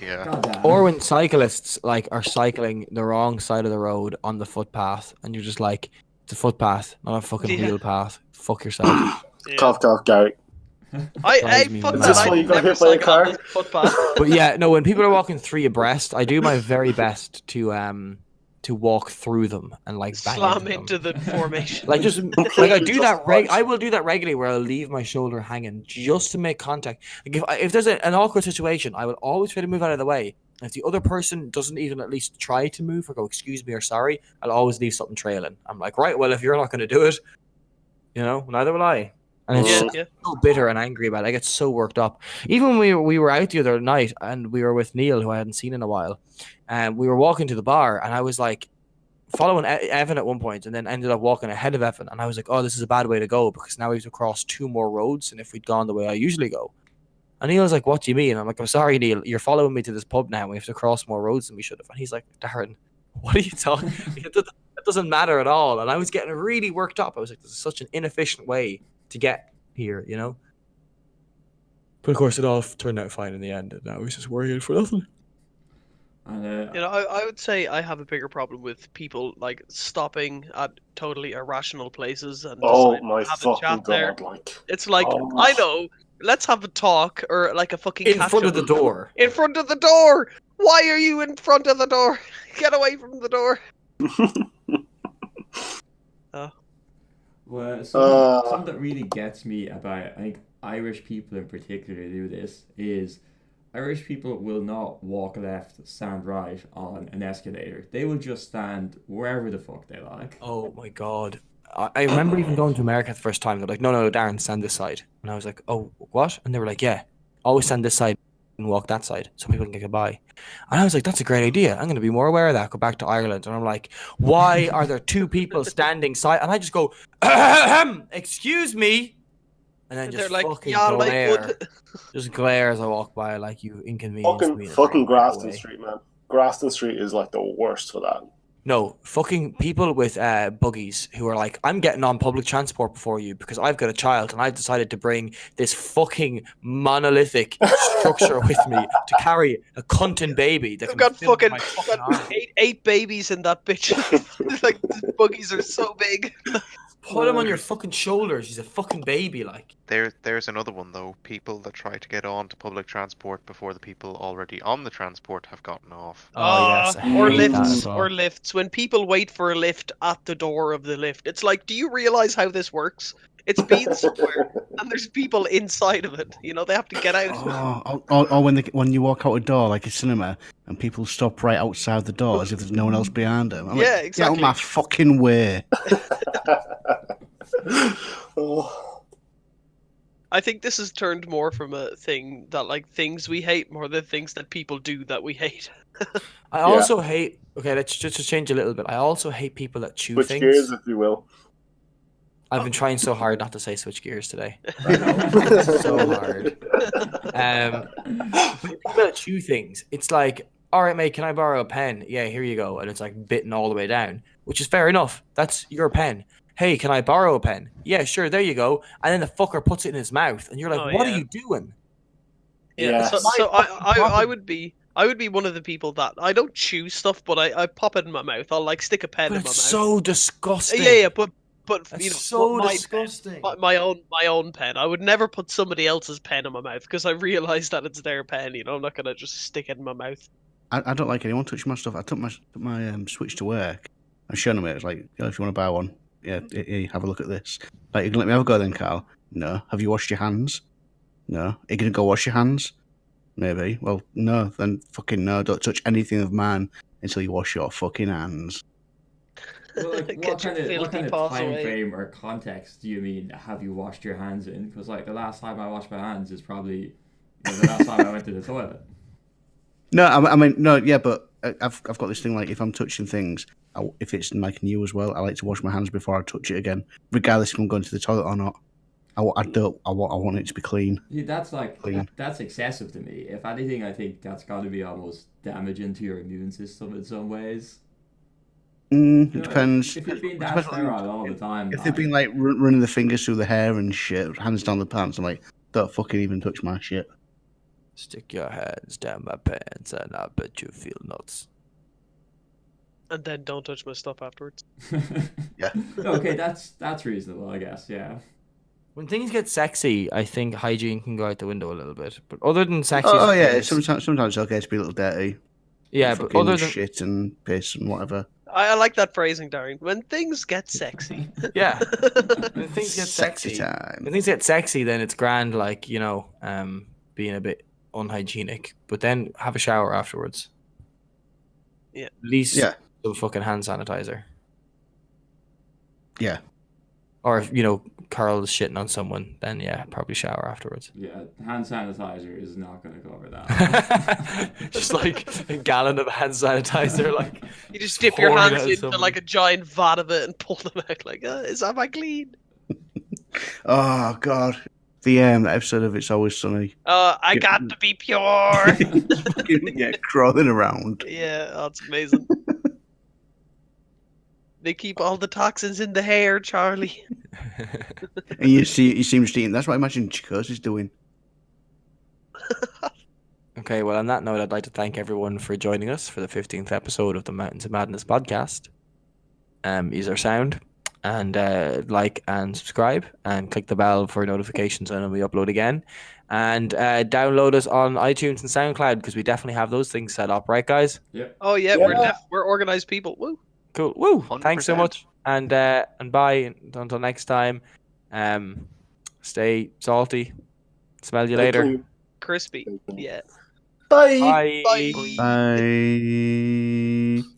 yeah. Goddamn. Or when cyclists like are cycling the wrong side of the road on the footpath, and you're just like, it's a footpath, not a fucking wheel path. Fuck yourself. Cough, Gary. I fuck Is this why you got hit by a car? But yeah, no, when people are walking 3 abreast, I do my very best to walk through them and like bang slam into the formation. Like just like I do that. I will do that regularly, where I'll leave my shoulder hanging just to make contact. Like if there's an awkward situation, I will always try to move out of the way. If the other person doesn't even at least try to move or go excuse me or sorry, I'll always leave something trailing. I'm like, right, well, if you're not going to do it, neither will I. And it's so bitter and angry about it. I get so worked up. Even when we were out the other night and we were with Neil, who I hadn't seen in a while, and we were walking to the bar, and I was like following Evan at one point, and then ended up walking ahead of Evan, and I was like, oh, this is a bad way to go, because now we have to cross 2 more roads than if we'd gone the way I usually go. And Neil was like, what do you mean? I'm like, I'm sorry, Neil, you're following me to this pub now, and we have to cross more roads than we should have. And he's like, Darren, what are you talking? That doesn't matter at all. And I was getting really worked up. I was like, this is such an inefficient way to get here, But of course, it all turned out fine in the end, and I was just worrying for nothing. I would say I have a bigger problem with people like stopping at totally irrational places and my have fucking a chat there. like It's like, I know, let's have a talk, or like a fucking in front of the door. In front of the door. Why are you in front of the door? Get away from the door. Well, something that really gets me about, I think, Irish people in particular do this, is Irish people will not walk left, stand right on an escalator. They will just stand wherever the fuck they like. Oh my god. I remember even going to America the first time. They're like, no, Darren, stand this side. And I was like, oh, what? And they were like, yeah, always stand this side and walk that side so people can get by. And I was like, that's a great idea. I'm going to be more aware of that. Go back to Ireland. And I'm like, why are there 2 people standing side? And I just go, excuse me. And then just fucking glare. Just glare as I walk by, like, you inconvenience me. Fucking Grafton Street, man. Grafton Street is like the worst for that. No, fucking people with buggies who are like, I'm getting on public transport before you because I've got a child and I've decided to bring this fucking monolithic structure with me to carry a cunting baby. That I've got fucking 8 babies in that bitch. Like, the buggies are so big. Put him on your fucking shoulders. He's a fucking baby, like. There's another one though. People that try to get on to public transport before the people already on the transport have gotten off. Yes. Or lifts. Or lifts. When people wait for a lift at the door of the lift, it's like, do you realize how this works? It's been somewhere, and there's people inside of it. They have to get out. Or when you walk out a door like a cinema and people stop right outside the door as if there's no one else behind them. I'm like, exactly. Get out my fucking way. I think this has turned more from a thing that, like, things we hate more than things that people do that we hate. I also hate. Okay, let's just change a little bit. I also hate people that chew Switch things. gears, if you will. I've been trying so hard not to say switch gears today. It's so hard. People that chew things, it's like, all right, mate, can I borrow a pen? Yeah, here you go. And it's like bitten all the way down, which is fair enough. That's your pen. Hey, can I borrow a pen? Yeah, sure, there you go. And then the fucker puts it in his mouth, and you're like, what are you doing? Yeah, so I would be one of the people that I don't chew stuff, but I pop it in my mouth. I'll like stick a pen in my mouth. It's so disgusting. Yeah, but it's so disgusting. My own pen. I would never put somebody else's pen in my mouth because I realize that it's their pen. I'm not gonna just stick it in my mouth. I don't like anyone touching my stuff. I took my Switch to work. I showed him it. It's like, if you want to buy one, yeah, have a look at this. Like, you can let me have a go then, Carl. No. Have you washed your hands? No. Are you going to go wash your hands? Maybe. Well, no. Then fucking no. Don't touch anything of mine until you wash your fucking hands. Well, like, Get your what kind filthy of paws time away. frame or context do you mean? Have you washed your hands in? Because like the last time I washed my hands is probably the last time I went to the toilet. No, I mean no, yeah, but I've got this thing like if I'm touching things, if it's like new as well, I like to wash my hands before I touch it again, regardless if I'm going to the toilet or not. I want it to be clean. Yeah, that's Clean. that's excessive to me. If anything, I think that's got to be almost damaging to your immune system in some ways. It depends. If you're being that sterile all the time, if they've been like running the fingers through the hair and shit, hands down the pants, I'm like, don't fucking even touch my shit. Stick your hands down my pants and I bet you feel nuts. And then don't touch my stuff afterwards. Yeah. Okay, that's reasonable, I guess. Yeah. When things get sexy, I think hygiene can go out the window a little bit. But other than sexy, Oh yeah, sometimes it's okay to be a little dirty. yeah, but other than shit and piss and whatever. I like that phrasing, Darren. When things get sexy. yeah, when things get sexy, time. when things get sexy, then it's grand, like being a bit unhygienic. But then have a shower afterwards. Yeah. At least Yeah. some fucking hand sanitizer. Yeah. Or if Carl is shitting on someone, then yeah, probably shower afterwards. Yeah, hand sanitizer is not going to cover that. Just like a gallon of hand sanitizer, like You just dip your pouring hands out into someone. like a giant vat of it and pull them out like, am I clean? Oh god. The that episode of It's Always Sunny. I got to be pure. Yeah, crawling around. Yeah, that's amazing. They keep all the toxins in the hair, Charlie. And you see him just eating. That's what I imagine Chigozie's doing. Okay, well, on that note, I'd like to thank everyone for joining us for the 15th episode of the Mountains of Madness podcast. Use our sound and like and subscribe and click the bell for notifications when we upload again. And download us on iTunes and SoundCloud because we definitely have those things set up, right, guys? Yep. Oh yeah, Yeah. we're organized people. Woo. Cool. Woo! 100%. Thanks so much. And bye. Until next time. Stay salty. Smell you later. Crispy. Yeah. Bye. Bye. Bye. Bye.